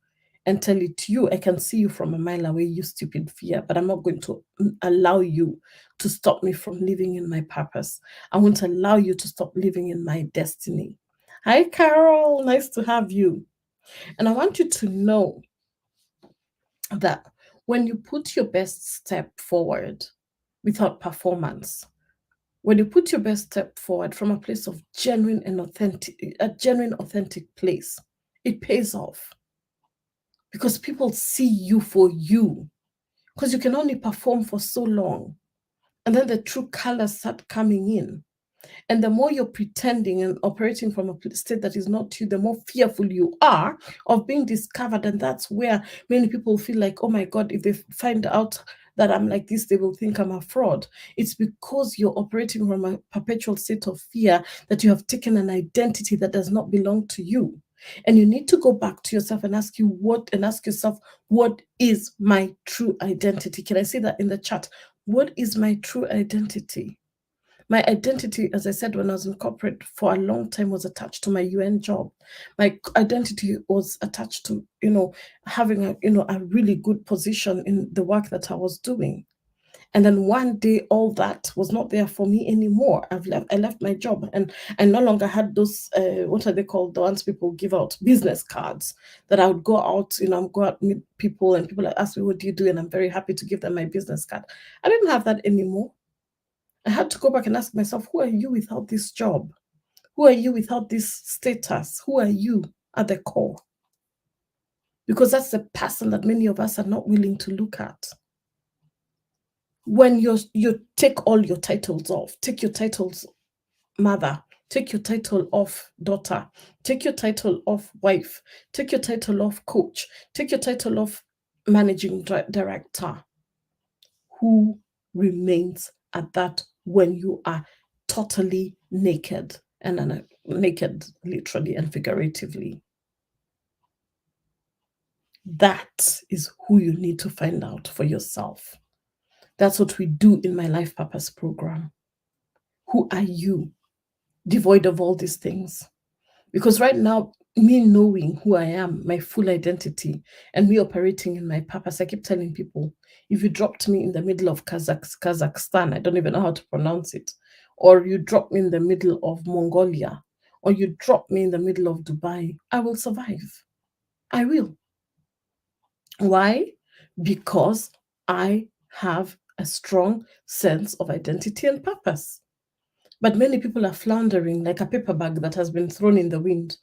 and tell it to you, I can see you from a mile away, you stupid fear, but I'm not going to allow you to stop me from living in my purpose. I won't allow you to stop living in my destiny. Hi, Carol. Nice to have you. And I want you to know that when you put your best step forward without performance, when you put your best step forward from a place of genuine and authentic place, it pays off. Because people see you for you. Because you can only perform for so long. And then the true colors start coming in. And the more you're pretending and operating from a state that is not you, the more fearful you are of being discovered. And that's where many people feel like, oh my God, if they find out that I'm like this, they will think I'm a fraud. It's because you're operating from a perpetual state of fear that you have taken an identity that does not belong to you. And you need to go back to yourself and ask yourself, what is my true identity? Can I say that in the chat? What is my true identity? My identity, as I said, when I was in corporate for a long time, was attached to my UN job. My identity was attached to, having a really good position in the work that I was doing. And then one day, all that was not there for me anymore. I left my job, and I no longer had those, what are they called? The ones people give out, business cards, that I would go out, go out, meet people, and people ask me, what do you do? And I'm very happy to give them my business card. I didn't have that anymore. I had to go back and ask myself, who are you without this job? Who are you without this status? Who are you at the core? Because that's the person that many of us are not willing to look at. When you take all your titles off, take your titles mother, take your title off daughter, take your title off wife, take your title off coach, take your title off managing director. Who remains at that when you are totally naked, and naked literally and figuratively? That is who you need to find out for yourself. That's what we do in my Life Purpose program. Who are you, devoid of all these things? Because right now, me knowing who I am, my full identity, and me operating in my purpose, I keep telling people, if you dropped me in the middle of Kazakhstan, I don't even know how to pronounce it, or you drop me in the middle of Mongolia, or you drop me in the middle of Dubai, I will survive. I will. Why? Because I have a strong sense of identity and purpose. But many people are floundering like a paper bag that has been thrown in the wind.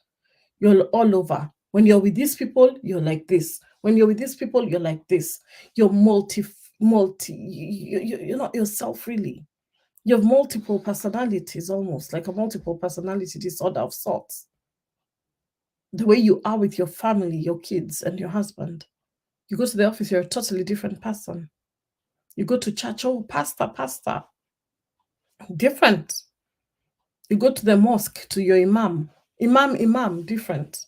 You're all over. When you're with these people, you're like this. When you're with these people, you're like this. You're you're not yourself really. You have multiple personalities, almost like a multiple personality disorder of sorts. The way you are with your family, your kids, and your husband. You go to the office, you're a totally different person. You go to church, oh, pastor, different. You go to the mosque, to your imam, different.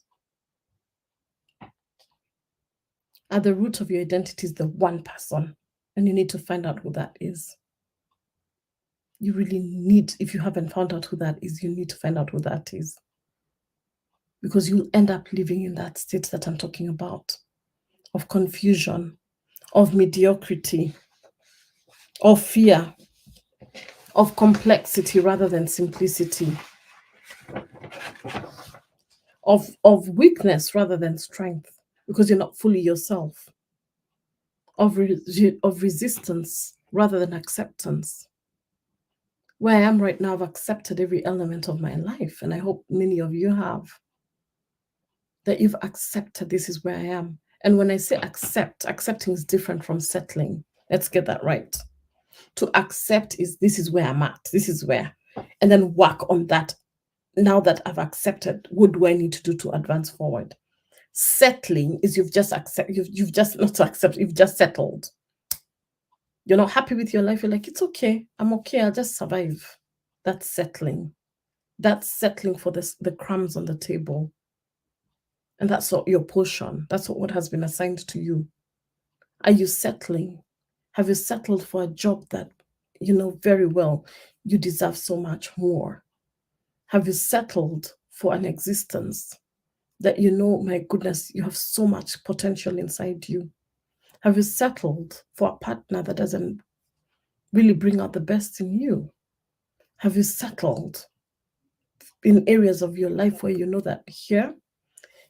At the root of your identity is the one person, and you need to find out who that is. You really need, if you haven't found out who that is, you need to find out who that is. Because you'll end up living in that state that I'm talking about, of confusion, of mediocrity, of fear, of complexity rather than simplicity, of weakness rather than strength, because you're not fully yourself, of resistance rather than acceptance. Where I am right now, I've accepted every element of my life, and I hope many of you have. That you've accepted this is where I am. And when I say accept, accepting is different from settling. Let's get that right. To accept is this is where I'm at, this is where, and then work on that. Now that I've accepted, what do I need to do to advance forward? Settling is you've just settled. You're not happy with your life. You're like, it's okay. I'm okay. I'll just survive. That's settling. That's settling for the crumbs on the table. And that's not your portion. That's what has been assigned to you. Are you settling? Have you settled for a job that you know very well you deserve so much more? Have you settled for an existence that you know, my goodness, you have so much potential inside you? Have you settled for a partner that doesn't really bring out the best in you? Have you settled in areas of your life where you know that here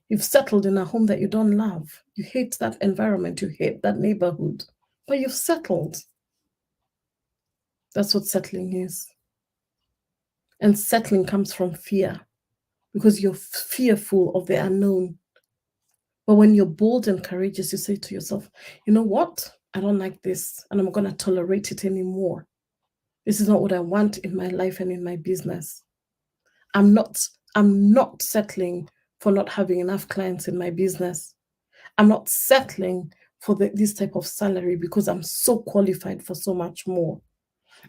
you've settled in a home that you don't love? You hate that environment, you hate that neighborhood, but you've settled. That's what settling is. And settling comes from fear because you're fearful of the unknown. But when you're bold and courageous, you say to yourself, you know what? I don't like this, and I'm not going to tolerate it anymore. This is not what I want in my life and in my business. I'm not settling for not having enough clients in my business. I'm not settling for this type of salary because I'm so qualified for so much more.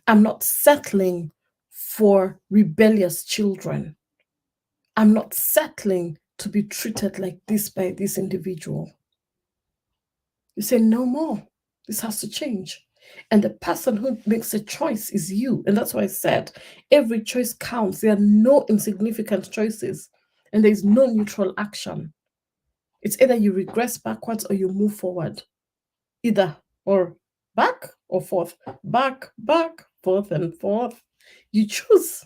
I'm not settling for rebellious children. I'm not settling to be treated like this by this individual. You say, no more. This has to change. And the person who makes a choice is you. And that's why I said every choice counts. There are no insignificant choices, and there is no neutral action. It's either you regress backwards or you move forward. Either or, back or forth, back, forth, and forth. You choose.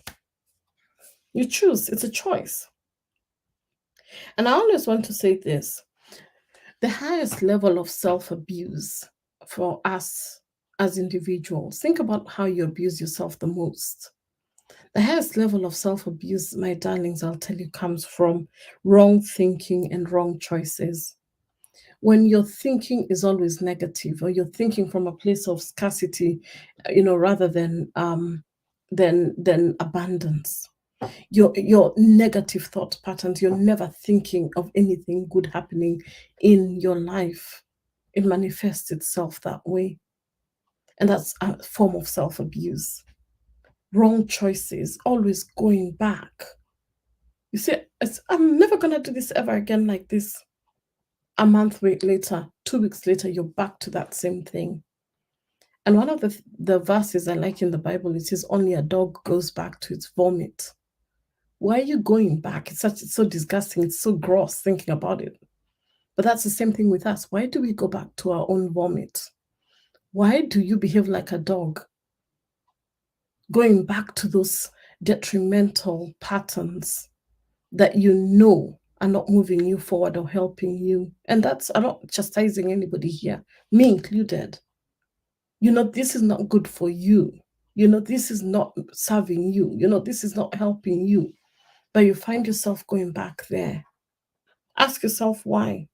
You choose. It's a choice. And I always want to say this: the highest level of self-abuse for us as individuals, think about how you abuse yourself the most. The highest level of self-abuse, my darlings, I'll tell you, comes from wrong thinking and wrong choices. When your thinking is always negative, or you're thinking from a place of scarcity, rather than abundance, your negative thought patterns, you're never thinking of anything good happening in your life. It manifests itself that way. And that's a form of self-abuse. Wrong choices, always going back. You see, I'm never going to do this ever again like this. A month later, 2 weeks later, you're back to that same thing. And one of the verses I like in the Bible, it says, only a dog goes back to its vomit. Why are you going back? It's so disgusting. It's so gross thinking about it. But that's the same thing with us. Why do we go back to our own vomit? Why do you behave like a dog? Going back to those detrimental patterns that you know are not moving you forward or helping you. And I'm not chastising anybody here, me included. This is not good for you. This is not serving you. This is not helping you. But you find yourself going back there. Ask yourself why.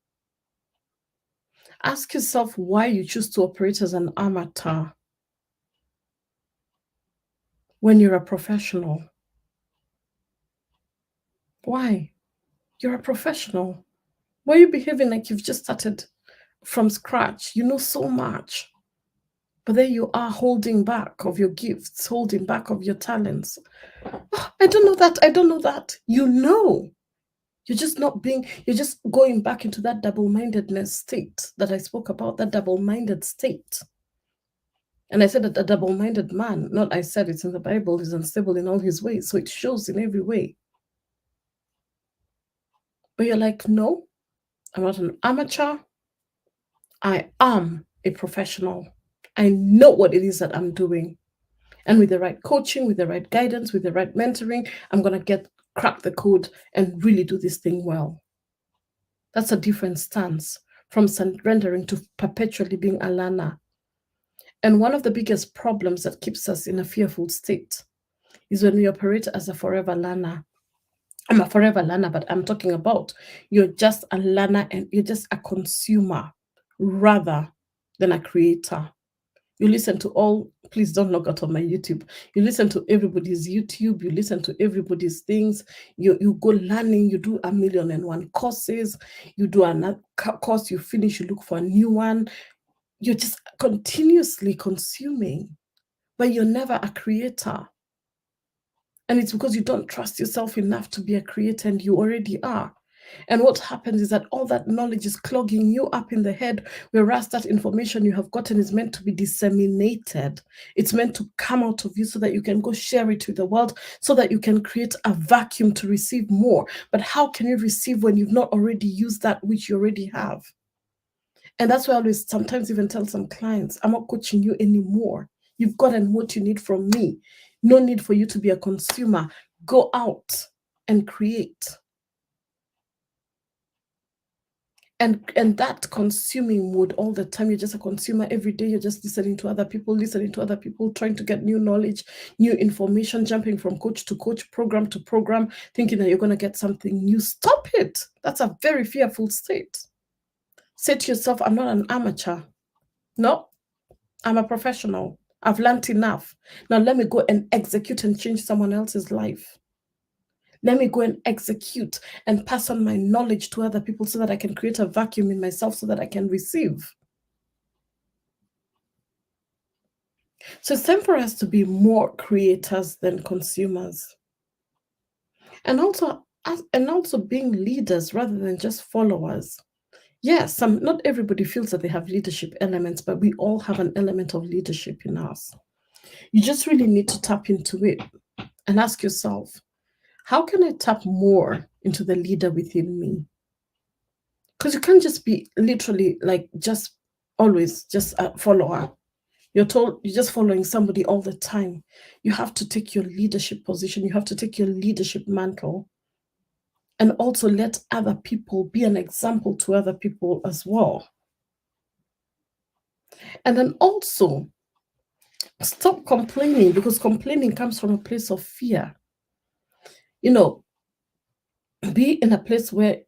Ask yourself why you choose to operate as an amateur when you're a professional. Why? You're a professional. Why are you behaving like you've just started from scratch? You know so much. But there you are, holding back of your gifts, holding back of your talents. Oh, I don't know that. I don't know that. You're just going back into that double-mindedness state that I spoke about, that double-minded state. And I said that a double-minded man, not I said it's in the Bible, is unstable in all his ways. So it shows in every way. But you're like, no, I'm not an amateur. I am a professional. I know what it is that I'm doing. And with the right coaching, with the right guidance, with the right mentoring, I'm going to crack the code and really do this thing well. That's a different stance from surrendering to perpetually being a learner. And one of the biggest problems that keeps us in a fearful state is when we operate as a forever learner. I'm a forever learner, but I'm talking about you're just a learner and you're just a consumer rather than a creator. You listen to please don't log out of my YouTube. You listen to everybody's YouTube, you listen to everybody's things, you go learning, you do 1,000,001 courses, you do another course, you finish, you look for a new one. You're just continuously consuming, but you're never a creator. And it's because you don't trust yourself enough to be a creator, and you already are. And what happens is that all that knowledge is clogging you up in the head, whereas that information you have gotten is meant to be disseminated. It's meant to come out of you so that you can go share it with the world, so that you can create a vacuum to receive more. But how can you receive when you've not already used that which you already have? And that's why I always sometimes even tell some clients, I'm not coaching you anymore. You've gotten what you need from me. No need for you to be a consumer. Go out and create. And that consuming mode all the time, you're just a consumer every day. You're just listening to other people, trying to get new knowledge, new information, jumping from coach to coach, program to program, thinking that you're going to get something new. Stop it. That's a very fearful state. Say to yourself, I'm not an amateur. No, I'm a professional. I've learned enough. Now let me go and execute and change someone else's life. Let me go and execute and pass on my knowledge to other people so that I can create a vacuum in myself so that I can receive. So it's time for us to be more creators than consumers. And also, And also being leaders rather than just followers. Yes, not everybody feels that they have leadership elements, but we all have an element of leadership in us. You just really need to tap into it and ask yourself, how can I tap more into the leader within me? Because you can't just be literally like just always just a follower. You're told you're just following somebody all the time. You have to take your leadership position, you have to take your leadership mantle, and also let other people be an example to other people as well. And then also stop complaining, because complaining comes from a place of fear. You know, be in a place where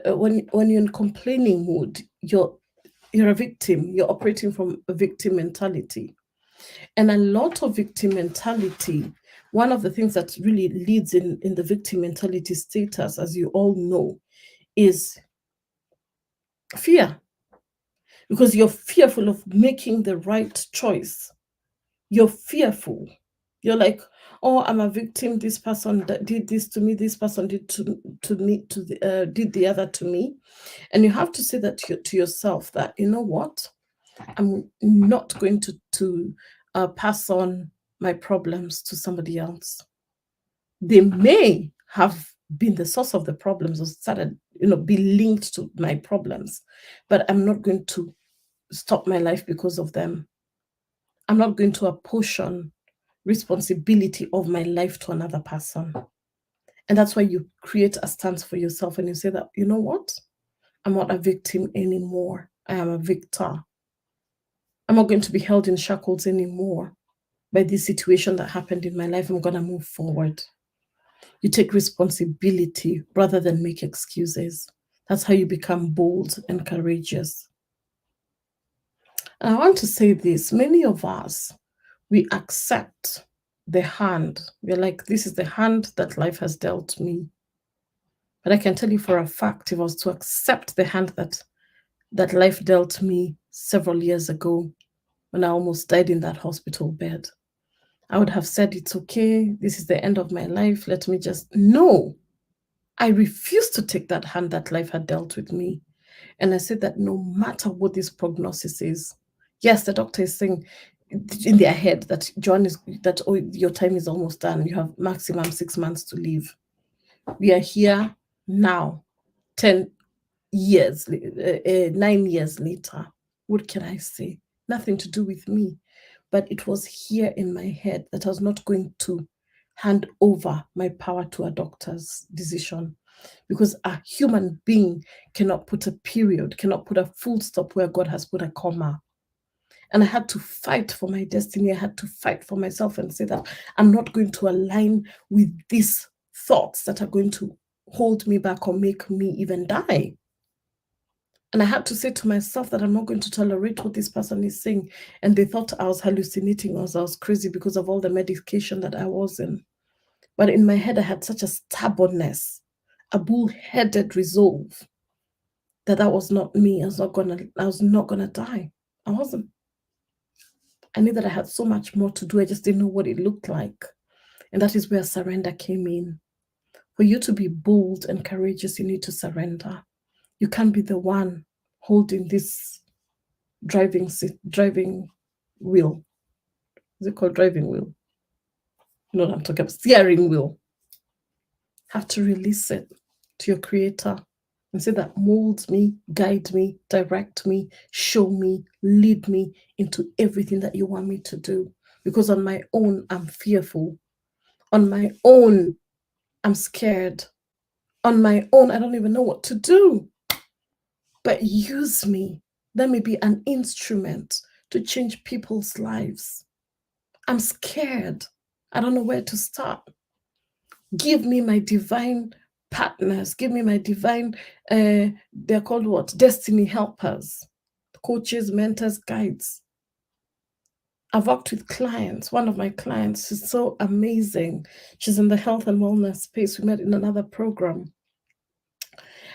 when you're in complaining mood, you're a victim. You're operating from a victim mentality. And a lot of victim mentality, one of the things that really leads in the victim mentality status, as you all know, is fear. Because you're fearful of making the right choice. You're fearful. You're like, oh, I'm a victim. This person that did this to me. This person did to me did the other to me. And you have to say that to yourself that, you know what, I'm not going to pass on my problems to somebody else. They may have been the source of the problems or started, be linked to my problems, but I'm not going to stop my life because of them. I'm not going to apportion responsibility of my life to another person. And that's why you create a stance for yourself and you say that, you know what? I'm not a victim anymore. I am a victor. I'm not going to be held in shackles anymore by this situation that happened in my life. I'm going to move forward. You take responsibility rather than make excuses. That's how you become bold and courageous. And I want to say this, many of us, we accept the hand. We're like, this is the hand that life has dealt me. But I can tell you for a fact, if I was to accept the hand that life dealt me several years ago, when I almost died in that hospital bed, I would have said, it's okay, this is the end of my life, let me just... No, I refused to take that hand that life had dealt with me. And I said that no matter what this prognosis is, yes, the doctor is saying in their head that oh, your time is almost done, you have maximum 6 months to live. We are here now, 10 years, 9 years later. What can I say? Nothing to do with me. But it was here in my head that I was not going to hand over my power to a doctor's decision, because a human being cannot put a period, cannot put a full stop where God has put a comma. And I had to fight for my destiny. I had to fight for myself and say that I'm not going to align with these thoughts that are going to hold me back or make me even die. And I had to say to myself that I'm not going to tolerate what this person is saying. And they thought I was hallucinating or I was crazy because of all the medication that I was in. But in my head, I had such a stubbornness, a bull-headed resolve that was not me. I was not gonna die. I wasn't. I knew that I had so much more to do. I just didn't know what it looked like. And that is where surrender came in. For you to be bold and courageous, you need to surrender. You can't be the one holding this driving wheel. Is it called driving wheel? You know what I'm talking about? Steering wheel. Have to release it to your creator and say that mold me, guide me, direct me, show me, lead me into everything that you want me to do. Because on my own, I'm fearful. On my own, I'm scared. On my own, I don't even know what to do. But use me. Let me be an instrument to change people's lives. I'm scared. I don't know where to start. Give me my divine partners. Give me my divine, they're called what? Destiny helpers, coaches, mentors, guides. I've worked with clients. One of my clients, she's so amazing. She's in the health and wellness space. We met in another program.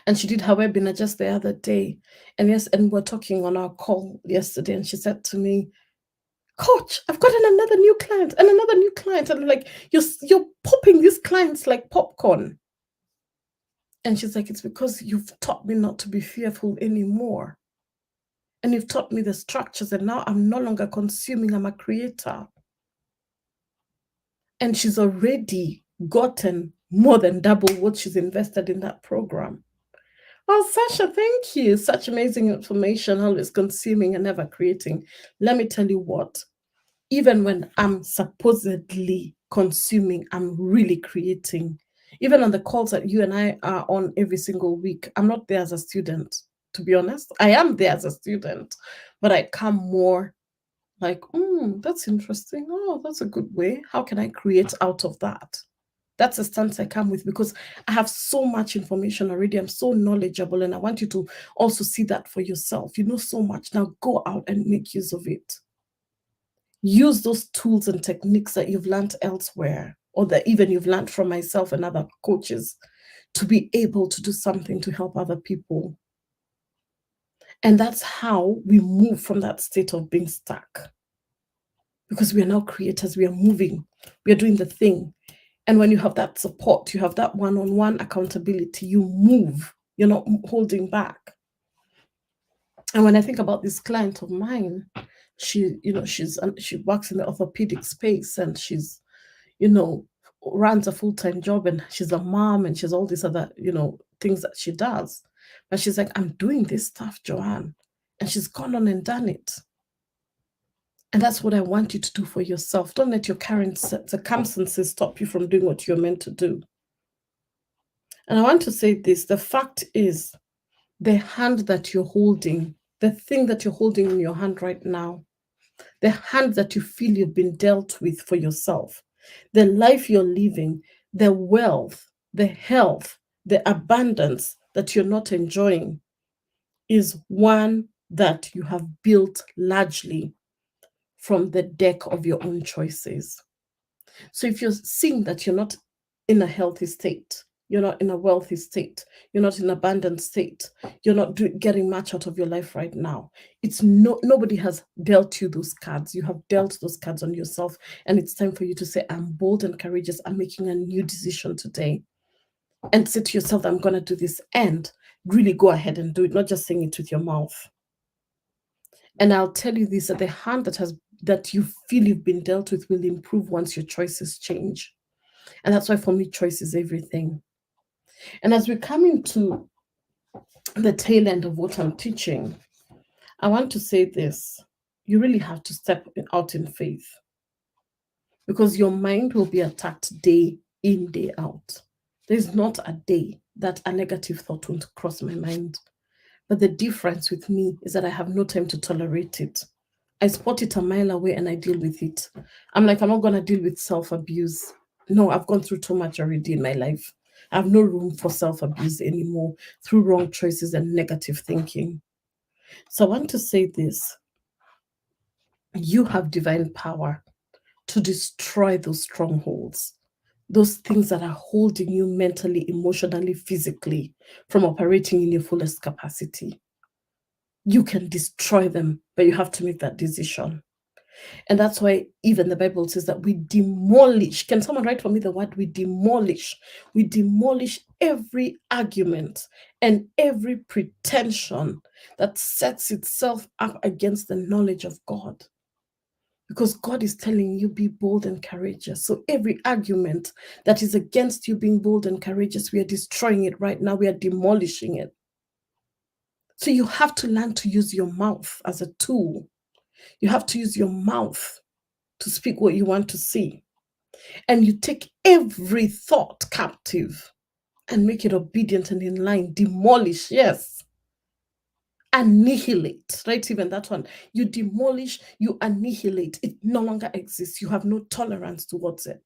And she did her webinar just the other day. And yes, and we're talking on our call yesterday. And she said to me, Coach, I've gotten another new client and another new client. And I'm like, you're popping these clients like popcorn. And she's like, it's because you've taught me not to be fearful anymore. And you've taught me the structures, and now I'm no longer consuming, I'm a creator. And she's already gotten more than double what she's invested in that program. Oh, Sasha, thank you. Such amazing information, always consuming and never creating. Let me tell you what, even when I'm supposedly consuming, I'm really creating. Even on the calls that you and I are on every single week, I'm not there as a student, to be honest. I am there as a student, but I come more like, that's interesting. Oh, that's a good way. How can I create out of that? That's the stance I come with, because I have so much information already. I'm so knowledgeable, and I want you to also see that for yourself. You know so much. Now go out and make use of it. Use those tools and techniques that you've learned elsewhere, or that even you've learned from myself and other coaches, to be able to do something to help other people. And that's how we move from that state of being stuck. Because we are now creators, we are moving, we are doing the thing. And when you have that support, you have that one-on-one accountability, you move, you're not holding back. And when I think about this client of mine, she works in the orthopedic space, and she's, runs a full-time job, and she's a mom, and she's all these other, things that she does. But she's like, I'm doing this stuff, Joanne. And she's gone on and done it. And that's what I want you to do for yourself. Don't let your current circumstances stop you from doing what you're meant to do. And I want to say this, the fact is, the hand that you're holding, the thing that you're holding in your hand right now, the hand that you feel you've been dealt with for yourself, the life you're living, the wealth, the health, the abundance that you're not enjoying, is one that you have built largely from the deck of your own choices. So if you're seeing that you're not in a healthy state, you're not in a wealthy state, you're not in an abundant state, you're not getting much out of your life right now, it's nobody has dealt you those cards. You have dealt those cards on yourself, and it's time for you to say, I'm bold and courageous. I'm making a new decision today. And say to yourself, I'm going to do this, and really go ahead and do it, not just saying it with your mouth. And I'll tell you this, that the hand that you feel you've been dealt with will improve once your choices change. And that's why, for me, choice is everything. And as we come into the tail end of what I'm teaching, I want to say this. You really have to step out in faith, because your mind will be attacked day in, day out. There's not a day that a negative thought won't cross my mind. But the difference with me is that I have no time to tolerate it. I spot it a mile away and I deal with it. I'm like, I'm not going to deal with self-abuse. No, I've gone through too much already in my life. I have no room for self-abuse anymore through wrong choices and negative thinking. So I want to say this. You have divine power to destroy those strongholds, those things that are holding you mentally, emotionally, physically from operating in your fullest capacity. You can destroy them, but you have to make that decision. And that's why even the Bible says that we demolish. Can someone write for me the word we demolish? We demolish every argument and every pretension that sets itself up against the knowledge of God. Because God is telling you, be bold and courageous. So every argument that is against you being bold and courageous, we are destroying it right now. We are demolishing it. So you have to learn to use your mouth as a tool. You have to use your mouth to speak what you want to see. And you take every thought captive and make it obedient and in line. Demolish, yes. Annihilate, right? Even that one. You demolish, you annihilate. It no longer exists. You have no tolerance towards it.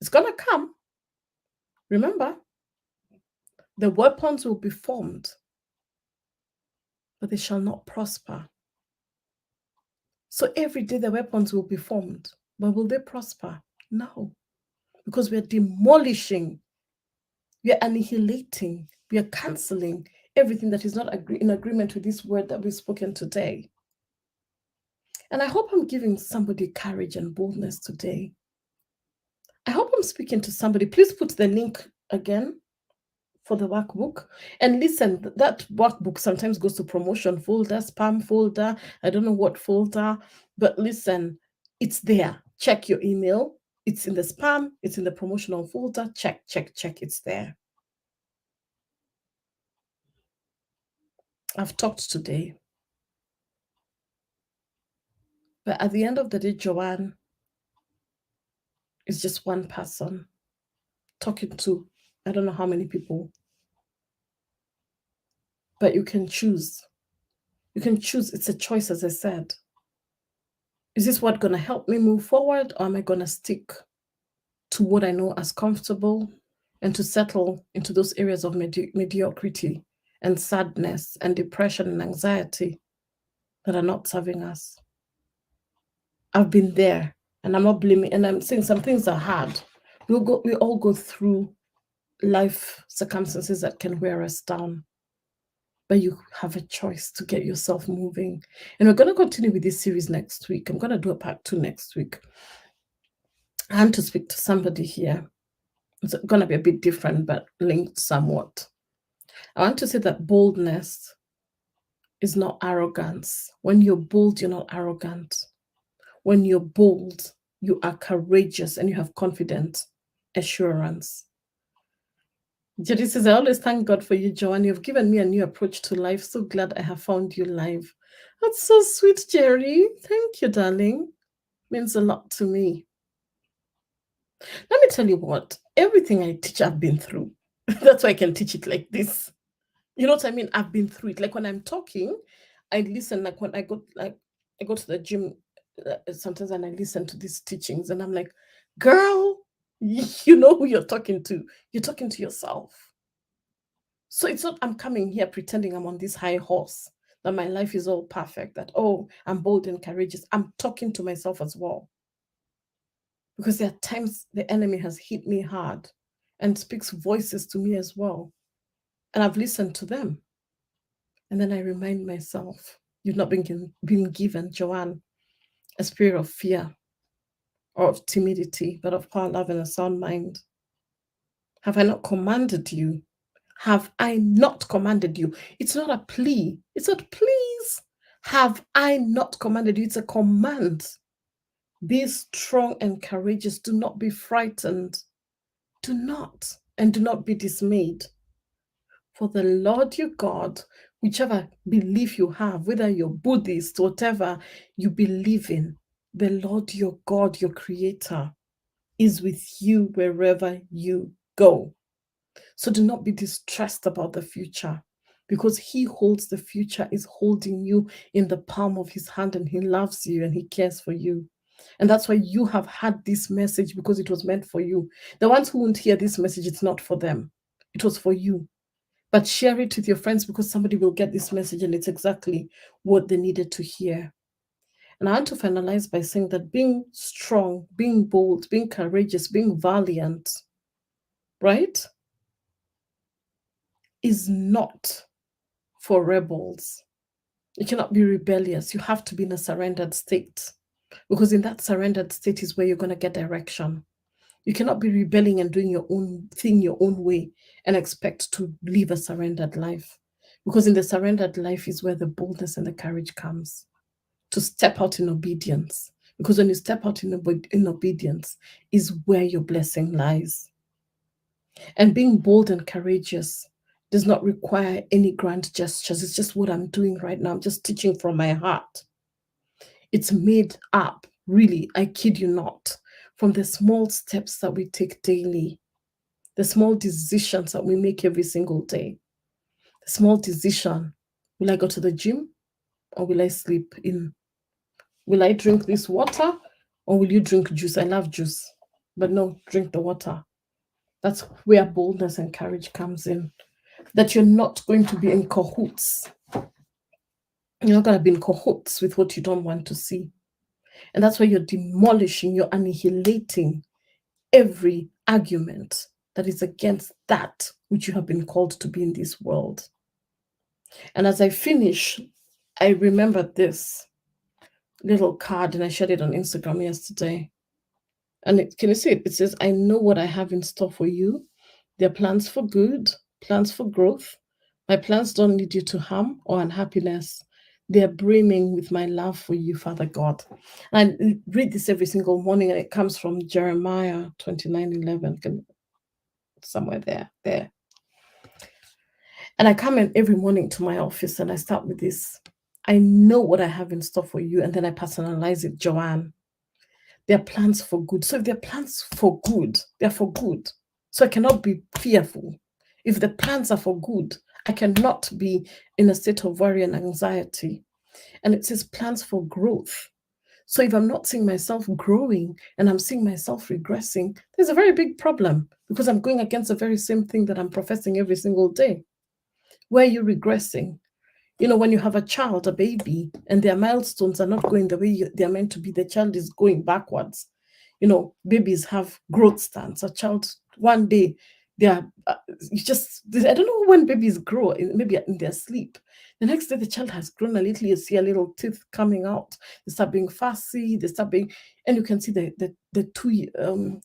It's going to come. Remember, the weapons will be formed, but they shall not prosper. So every day the weapons will be formed, but will they prosper? No, because we are demolishing, we are annihilating, we are canceling everything that is not in agreement with this word that we've spoken today. And I hope I'm giving somebody courage and boldness today. I hope I'm speaking to somebody. Please put the link again for the workbook. And listen, that workbook sometimes goes to promotion folder, spam folder, I don't know what folder, but listen, it's there. Check your email. It's in the spam, it's in the promotional folder. Check, check, check. It's there. I've talked today. But at the end of the day, Joanne is just one person talking to I don't know how many people. But you can choose. You can choose. It's a choice, as I said. Is this what going to help me move forward, or am I going to stick to what I know as comfortable and to settle into those areas of mediocrity and sadness and depression and anxiety that are not serving us? I've been there, and I'm not blaming, and I'm saying some things are hard. We all go through life circumstances that can wear us down. But you have a choice to get yourself moving. And we're going to continue with this series next week. I'm going to do a part 2 next week. I want to speak to somebody here. It's going to be a bit different, but linked somewhat. I want to say that boldness is not arrogance. When you're bold, you're not arrogant. When you're bold, you are courageous and you have confident assurance. Jerry says, I always thank God for you, Joanne. You've given me a new approach to life. So glad I have found you live. That's so sweet, Jerry. Thank you, darling. Means a lot to me. Let me tell you what, everything I teach, I've been through. That's why I can teach it like this. You know what I mean? I've been through it. Like when I'm talking, I listen. Like when I go to the gym sometimes, and I listen to these teachings, and I'm like, girl, you know who you're talking to. You're talking to yourself. So it's not I'm coming here pretending I'm on this high horse, that my life is all perfect, that, oh, I'm bold and courageous. I'm talking to myself as well. Because there are times the enemy has hit me hard and speaks voices to me as well. And I've listened to them. And then I remind myself, you've not been given, Joanne, a spirit of fear or of timidity, but of power, love, and a sound mind. Have I not commanded you? Have I not commanded you? It's not a plea. It's not please. Have I not commanded you? It's a command. Be strong and courageous. Do not be frightened. Do not, and do not be dismayed. For the Lord your God, whichever belief you have, whether you're Buddhist, whatever you believe in, the Lord your God, your creator, is with you wherever you go. So do not be distressed about the future, because he holds the future, is holding you in the palm of his hand, and he loves you and he cares for you. And that's why you have had this message, because it was meant for you. The ones who won't hear this message, it's not for them. It was for you. But share it with your friends, because somebody will get this message and it's exactly what they needed to hear. And I want to finalize by saying that being strong, being bold, being courageous, being valiant, right, is not for rebels. You cannot be rebellious. You have to be in a surrendered state, because in that surrendered state is where you're going to get direction. You cannot be rebelling and doing your own thing your own way and expect to live a surrendered life, because in the surrendered life is where the boldness and the courage comes to step out in obedience. Because when you step out in obedience is where your blessing lies. And being bold and courageous does not require any grand gestures. It's just what I'm doing right now. I'm just teaching from my heart. It's made up, really, I kid you not, from the small steps that we take daily, the small decisions that we make every single day. The small decision, will I go to the gym or will I sleep in? Will I drink this water or will you drink juice? I love juice, but no, drink the water. That's where boldness and courage comes in. That you're not going to be in cahoots. You're not going to be in cahoots with what you don't want to see. And that's why you're demolishing, you're annihilating every argument that is against that which you have been called to be in this world. And as I finish, I remembered this little card, and I shared it on Instagram yesterday. And can you see it? It says, I know what I have in store for you. They're plans for good, plans for growth. My plans don't lead you to harm or unhappiness. They are brimming with my love for you, Father God. And I read this every single morning, and it comes from Jeremiah 29:11, somewhere there. And I come in every morning to my office and I start with this. I know what I have in store for you, and then I personalize it, Joanne. They're plans for good. So if they're plans for good, they're for good. So I cannot be fearful. If the plans are for good, I cannot be in a state of worry and anxiety. And it says plans for growth. So if I'm not seeing myself growing and I'm seeing myself regressing, there's a very big problem, because I'm going against the very same thing that I'm professing every single day. Where are you regressing? When you have a child, a baby, and their milestones are not going the way they're meant to be, the child is going backwards. Babies have growth stunts. A child, one day, they are, I don't know when babies grow, maybe in their sleep. The next day, the child has grown a little, you see a little teeth coming out. They start being fussy, and you can see the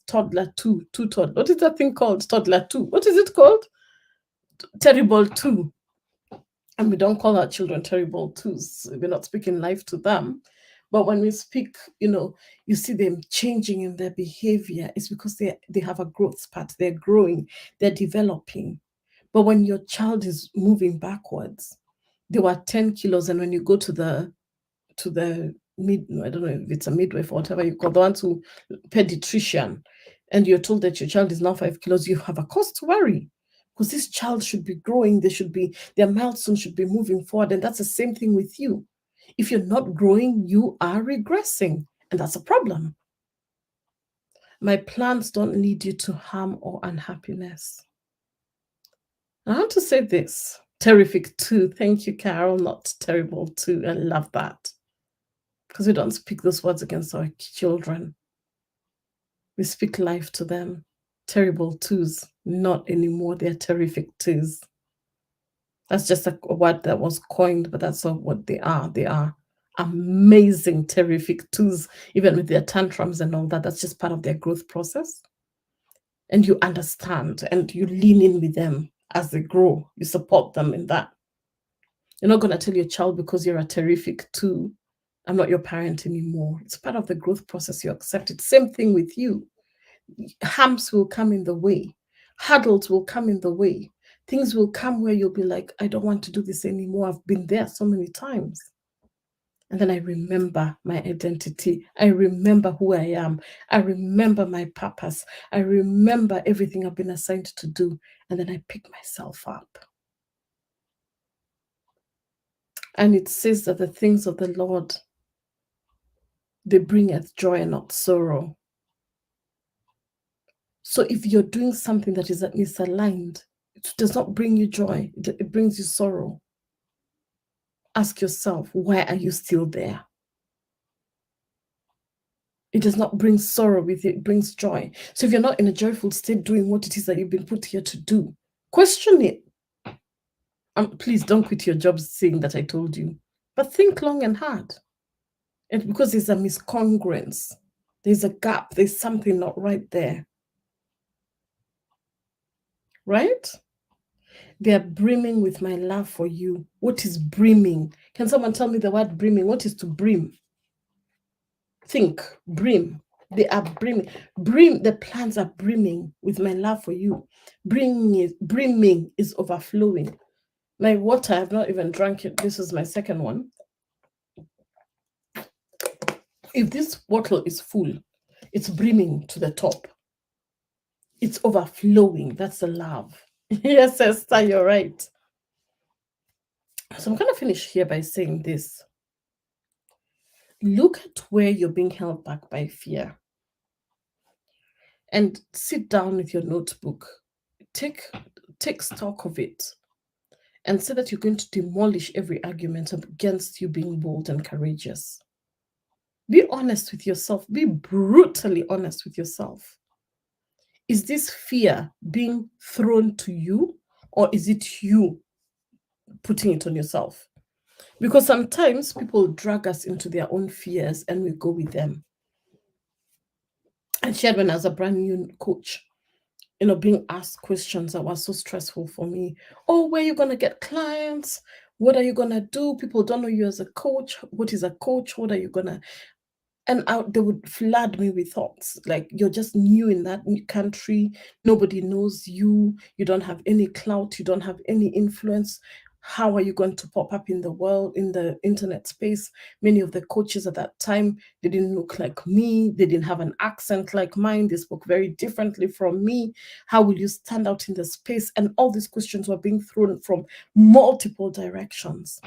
toddler two toddler. What is that thing called? Toddler two. What is it called? Terrible two. And we don't call our children terrible twos. We're not speaking life to them. But when we speak, you see them changing in their behavior. It's because they have a growth spurt. They're growing, they're developing. But when your child is moving backwards, they were 10 kilos, and when you go to the I don't know if it's a midwife or whatever you call the ones who pediatrician, and you're told that your child is now 5 kilos, you have a cause to worry, because this child should be growing. Their milestone should be moving forward. And that's the same thing with you. If you're not growing, you are regressing, and that's a problem. My plans don't lead you to harm or unhappiness. I want to say this. Terrific too. Thank you, Carol. Not terrible too. I love that. Because we don't speak those words against our children. We speak life to them. Terrible twos. Not anymore. They're terrific twos. That's just a word that was coined, but that's not what they are. They are amazing, terrific twos, even with their tantrums and all that. That's just part of their growth process. And you understand and you lean in with them as they grow. You support them in that. You're not going to tell your child, because you're a terrific two, I'm not your parent anymore. It's part of the growth process. You accept it. Same thing with you. Humps will come in the way. Hurdles will come in the way. Things will come where you'll be like, I don't want to do this anymore. I've been there so many times. And then I remember my identity. I remember who I am. I remember my purpose. I remember everything I've been assigned to do. And then I pick myself up. And it says that the things of the Lord, they bringeth joy and not sorrow. So if you're doing something that is misaligned, it does not bring you joy, it brings you sorrow. Ask yourself, why are you still there? It does not bring sorrow with it, it brings joy. So if you're not in a joyful state doing what it is that you've been put here to do, question it. Please don't quit your job saying that I told you, but think long and hard. And because there's a miscongruence, there's a gap, there's something not right there. Right? They are brimming with my love for you. What is brimming? Can someone tell me the word brimming? What is to brim? Think, brim. They are brimming. The plans are brimming with my love for you. Brimming is overflowing. My water, I've not even drank it. This is my second one. If this bottle is full, it's brimming to the top. It's overflowing. That's the love. Yes, Esther, you're right. So I'm going to finish here by saying this. Look at where you're being held back by fear. And sit down with your notebook. Take stock of it. And say that you're going to demolish every argument against you being bold and courageous. Be honest with yourself. Be brutally honest with yourself. Is this fear being thrown to you, or is it you putting it on yourself? Because sometimes people drag us into their own fears and we go with them. I shared when I was a brand new coach, being asked questions that were so stressful for me. Oh, where are you going to get clients? What are you going to do? People don't know you as a coach. What is a coach? What are you going to and they would flood me with thoughts like you're just new in that new country, nobody knows you, you don't have any clout, you don't have any influence. How are you going to pop up in the world, in the internet space? Many of the coaches at that time, they didn't look like me, they didn't have an accent like mine, they spoke very differently from me. How will you stand out in the space? And all these questions were being thrown from multiple directions.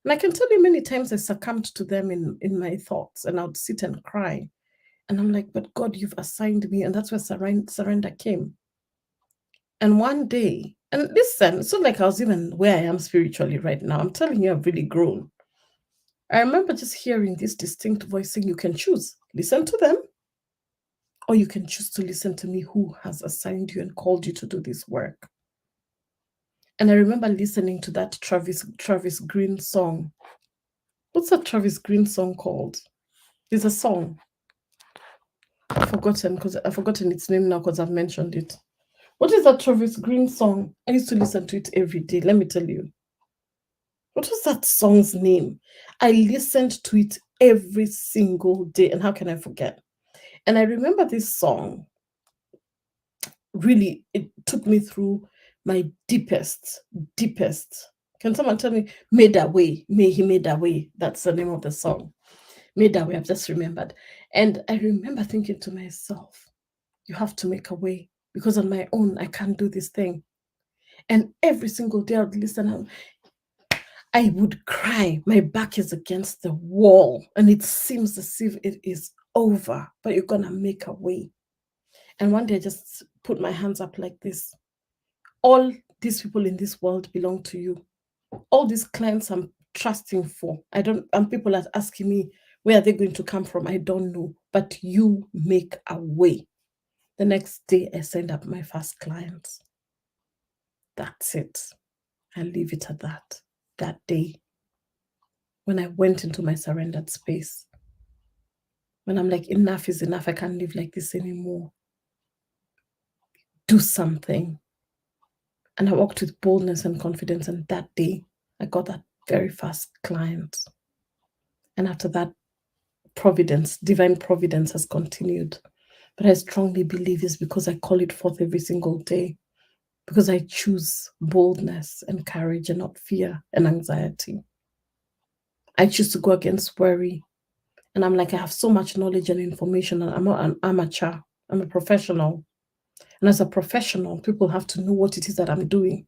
And I can tell you many times I succumbed to them in my thoughts, and I would sit and cry. And I'm like, but God, you've assigned me. And that's where surrender came. And one day, and listen, it's not like I was even where I am spiritually right now. I'm telling you, I've really grown. I remember just hearing this distinct voice saying, you can choose, listen to them, or you can choose to listen to me who has assigned you and called you to do this work. And I remember listening to that Travis Green song. What's that Travis Green song called? It's a song. I've forgotten its name now because I've mentioned it. What is that Travis Green song? I used to listen to it every day. Let me tell you. What was that song's name? I listened to it every single day. And how can I forget? And I remember this song. Really, it took me through my deepest. Can someone tell me? Made a way. He made a way. That's the name of the song. Made a way. I've just remembered. And I remember thinking to myself, you have to make a way because on my own, I can't do this thing. And every single day I would listen, I would cry. My back is against the wall and it seems as if it is over, but you're going to make a way. And one day I just put my hands up like this. All these people in this world belong to you. All these clients I'm trusting for, and people are asking me, where are they going to come from? I don't know, but you make a way. The next day, I signed up my first clients. That's it. I leave it at that. That day, when I went into my surrendered space, when I'm like, enough is enough, I can't live like this anymore. Do something. And I walked with boldness and confidence. And that day, I got that very first client. And after that, divine providence has continued. But I strongly believe it's because I call it forth every single day. Because I choose boldness and courage and not fear and anxiety. I choose to go against worry. And I'm like, I have so much knowledge and information, and I'm not an amateur. I'm a professional. And as a professional, people have to know what it is that I'm doing.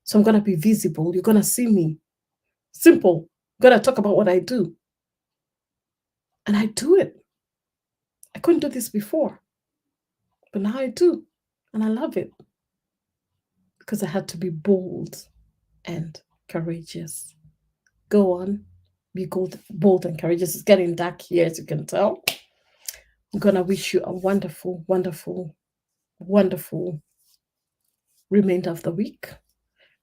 So I'm going to be visible. You're going to see me. Simple. I'm going to talk about what I do. And I do it. I couldn't do this before. But now I do. And I love it. Because I had to be bold and courageous. Go on. Be bold and courageous. It's getting dark here, as you can tell. I'm going to wish you a wonderful, wonderful, wonderful remainder of the week.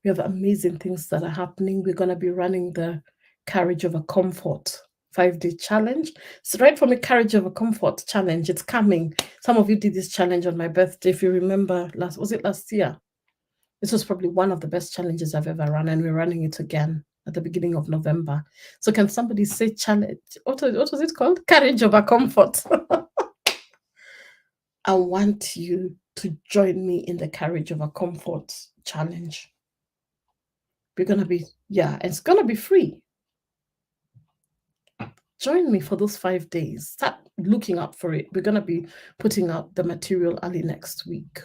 We have amazing things that are happening. We're going to be running the Courage Over Comfort 5-day challenge. So right from a Courage Over Comfort challenge, it's coming. Some of you did this challenge on my birthday. If you remember, was it last year? This was probably one of the best challenges I've ever run, and we're running it again at the beginning of November. So can somebody say challenge? What was it called? Courage Over Comfort. I want you to join me in the Courage Over Comfort challenge. We're going to be, it's going to be free. Join me for those 5 days. Start looking up for it. We're going to be putting out the material early next week.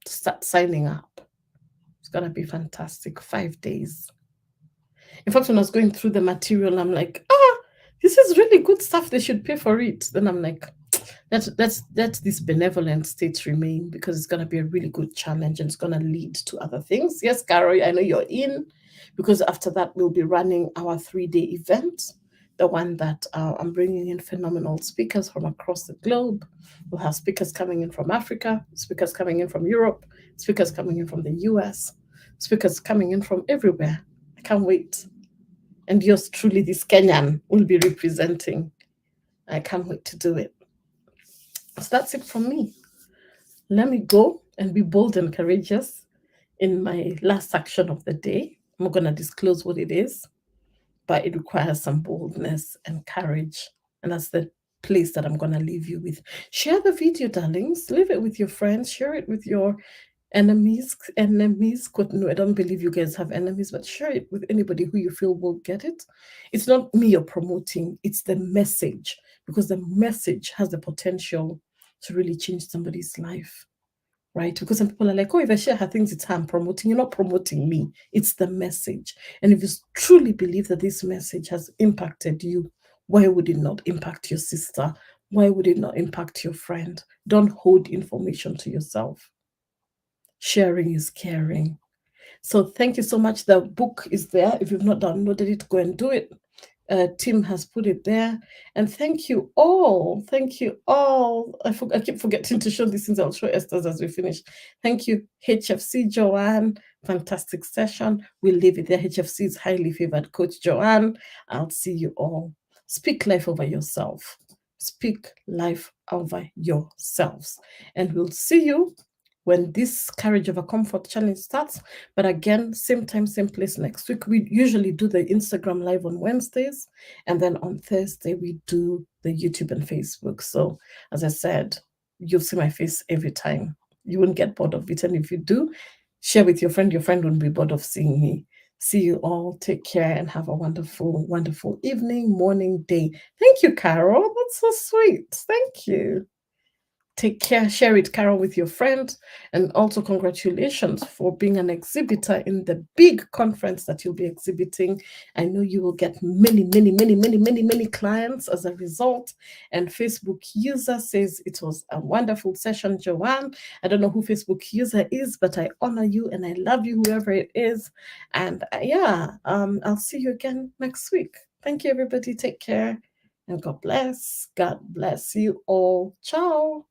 Start signing up. It's going to be fantastic. 5 days. In fact, when I was going through the material, I'm like, this is really good stuff. They should pay for it. Then I'm like, let this benevolent state remain, because it's going to be a really good challenge and it's going to lead to other things. Yes, Gary, I know you're in, because after that, we'll be running our 3-day event, the one that I'm bringing in phenomenal speakers from across the globe. We'll have speakers coming in from Africa, speakers coming in from Europe, speakers coming in from the US, speakers coming in from everywhere. I can't wait. And yours truly, this Kenyan, will be representing. I can't wait to do it. So that's it from me. Let me go. and be bold and courageous in my last section of the day. I'm not going to disclose what it is, but it requires some boldness and courage. And that's the place that I'm going to leave you with. Share the video, darlings. Leave it with your friends. Share it with your enemies. No, I don't believe you guys have enemies, but share it with anybody who you feel will get it. It's not me you're promoting, it's the message, because the message has the potential to really change somebody's life, right? Because some people are like, oh, if I share her things, it's her I'm promoting. You're not promoting me, it's the message. And if you truly believe that this message has impacted you, why would it not impact your sister? Why would it not impact your friend? Don't hold information to yourself. Sharing is caring. So thank you so much. The book is there. If you've not downloaded it, go and do it. Tim has put it there. And thank you all. Thank you all. I keep forgetting to show these things. I'll show Esther's as we finish. Thank you, HFC Joanne. Fantastic session. We'll leave it there. HFC's highly favored coach Joanne. I'll see you all. Speak life over yourself. Speak life over yourselves. And we'll see you when this Courage Over Comfort challenge starts. But again, same time, same place next week. We usually do the Instagram live on Wednesdays, and then on Thursday we do the YouTube and Facebook. So as I said, you'll see my face every time. You won't get bored of it. And if you do, share with your friend. Your friend won't be bored of seeing me. See you all. Take care and have a wonderful, wonderful evening, morning, day. Thank you, Carol. That's so sweet. Thank you. Take care, share it, Carol, with your friend. And also congratulations for being an exhibitor in the big conference that you'll be exhibiting. I know you will get many, many, many, many, many, many clients as a result. And Facebook user says it was a wonderful session, Joanne. I don't know who Facebook user is, but I honor you and I love you, whoever it is. And I'll see you again next week. Thank you, everybody. Take care and God bless. God bless you all. Ciao.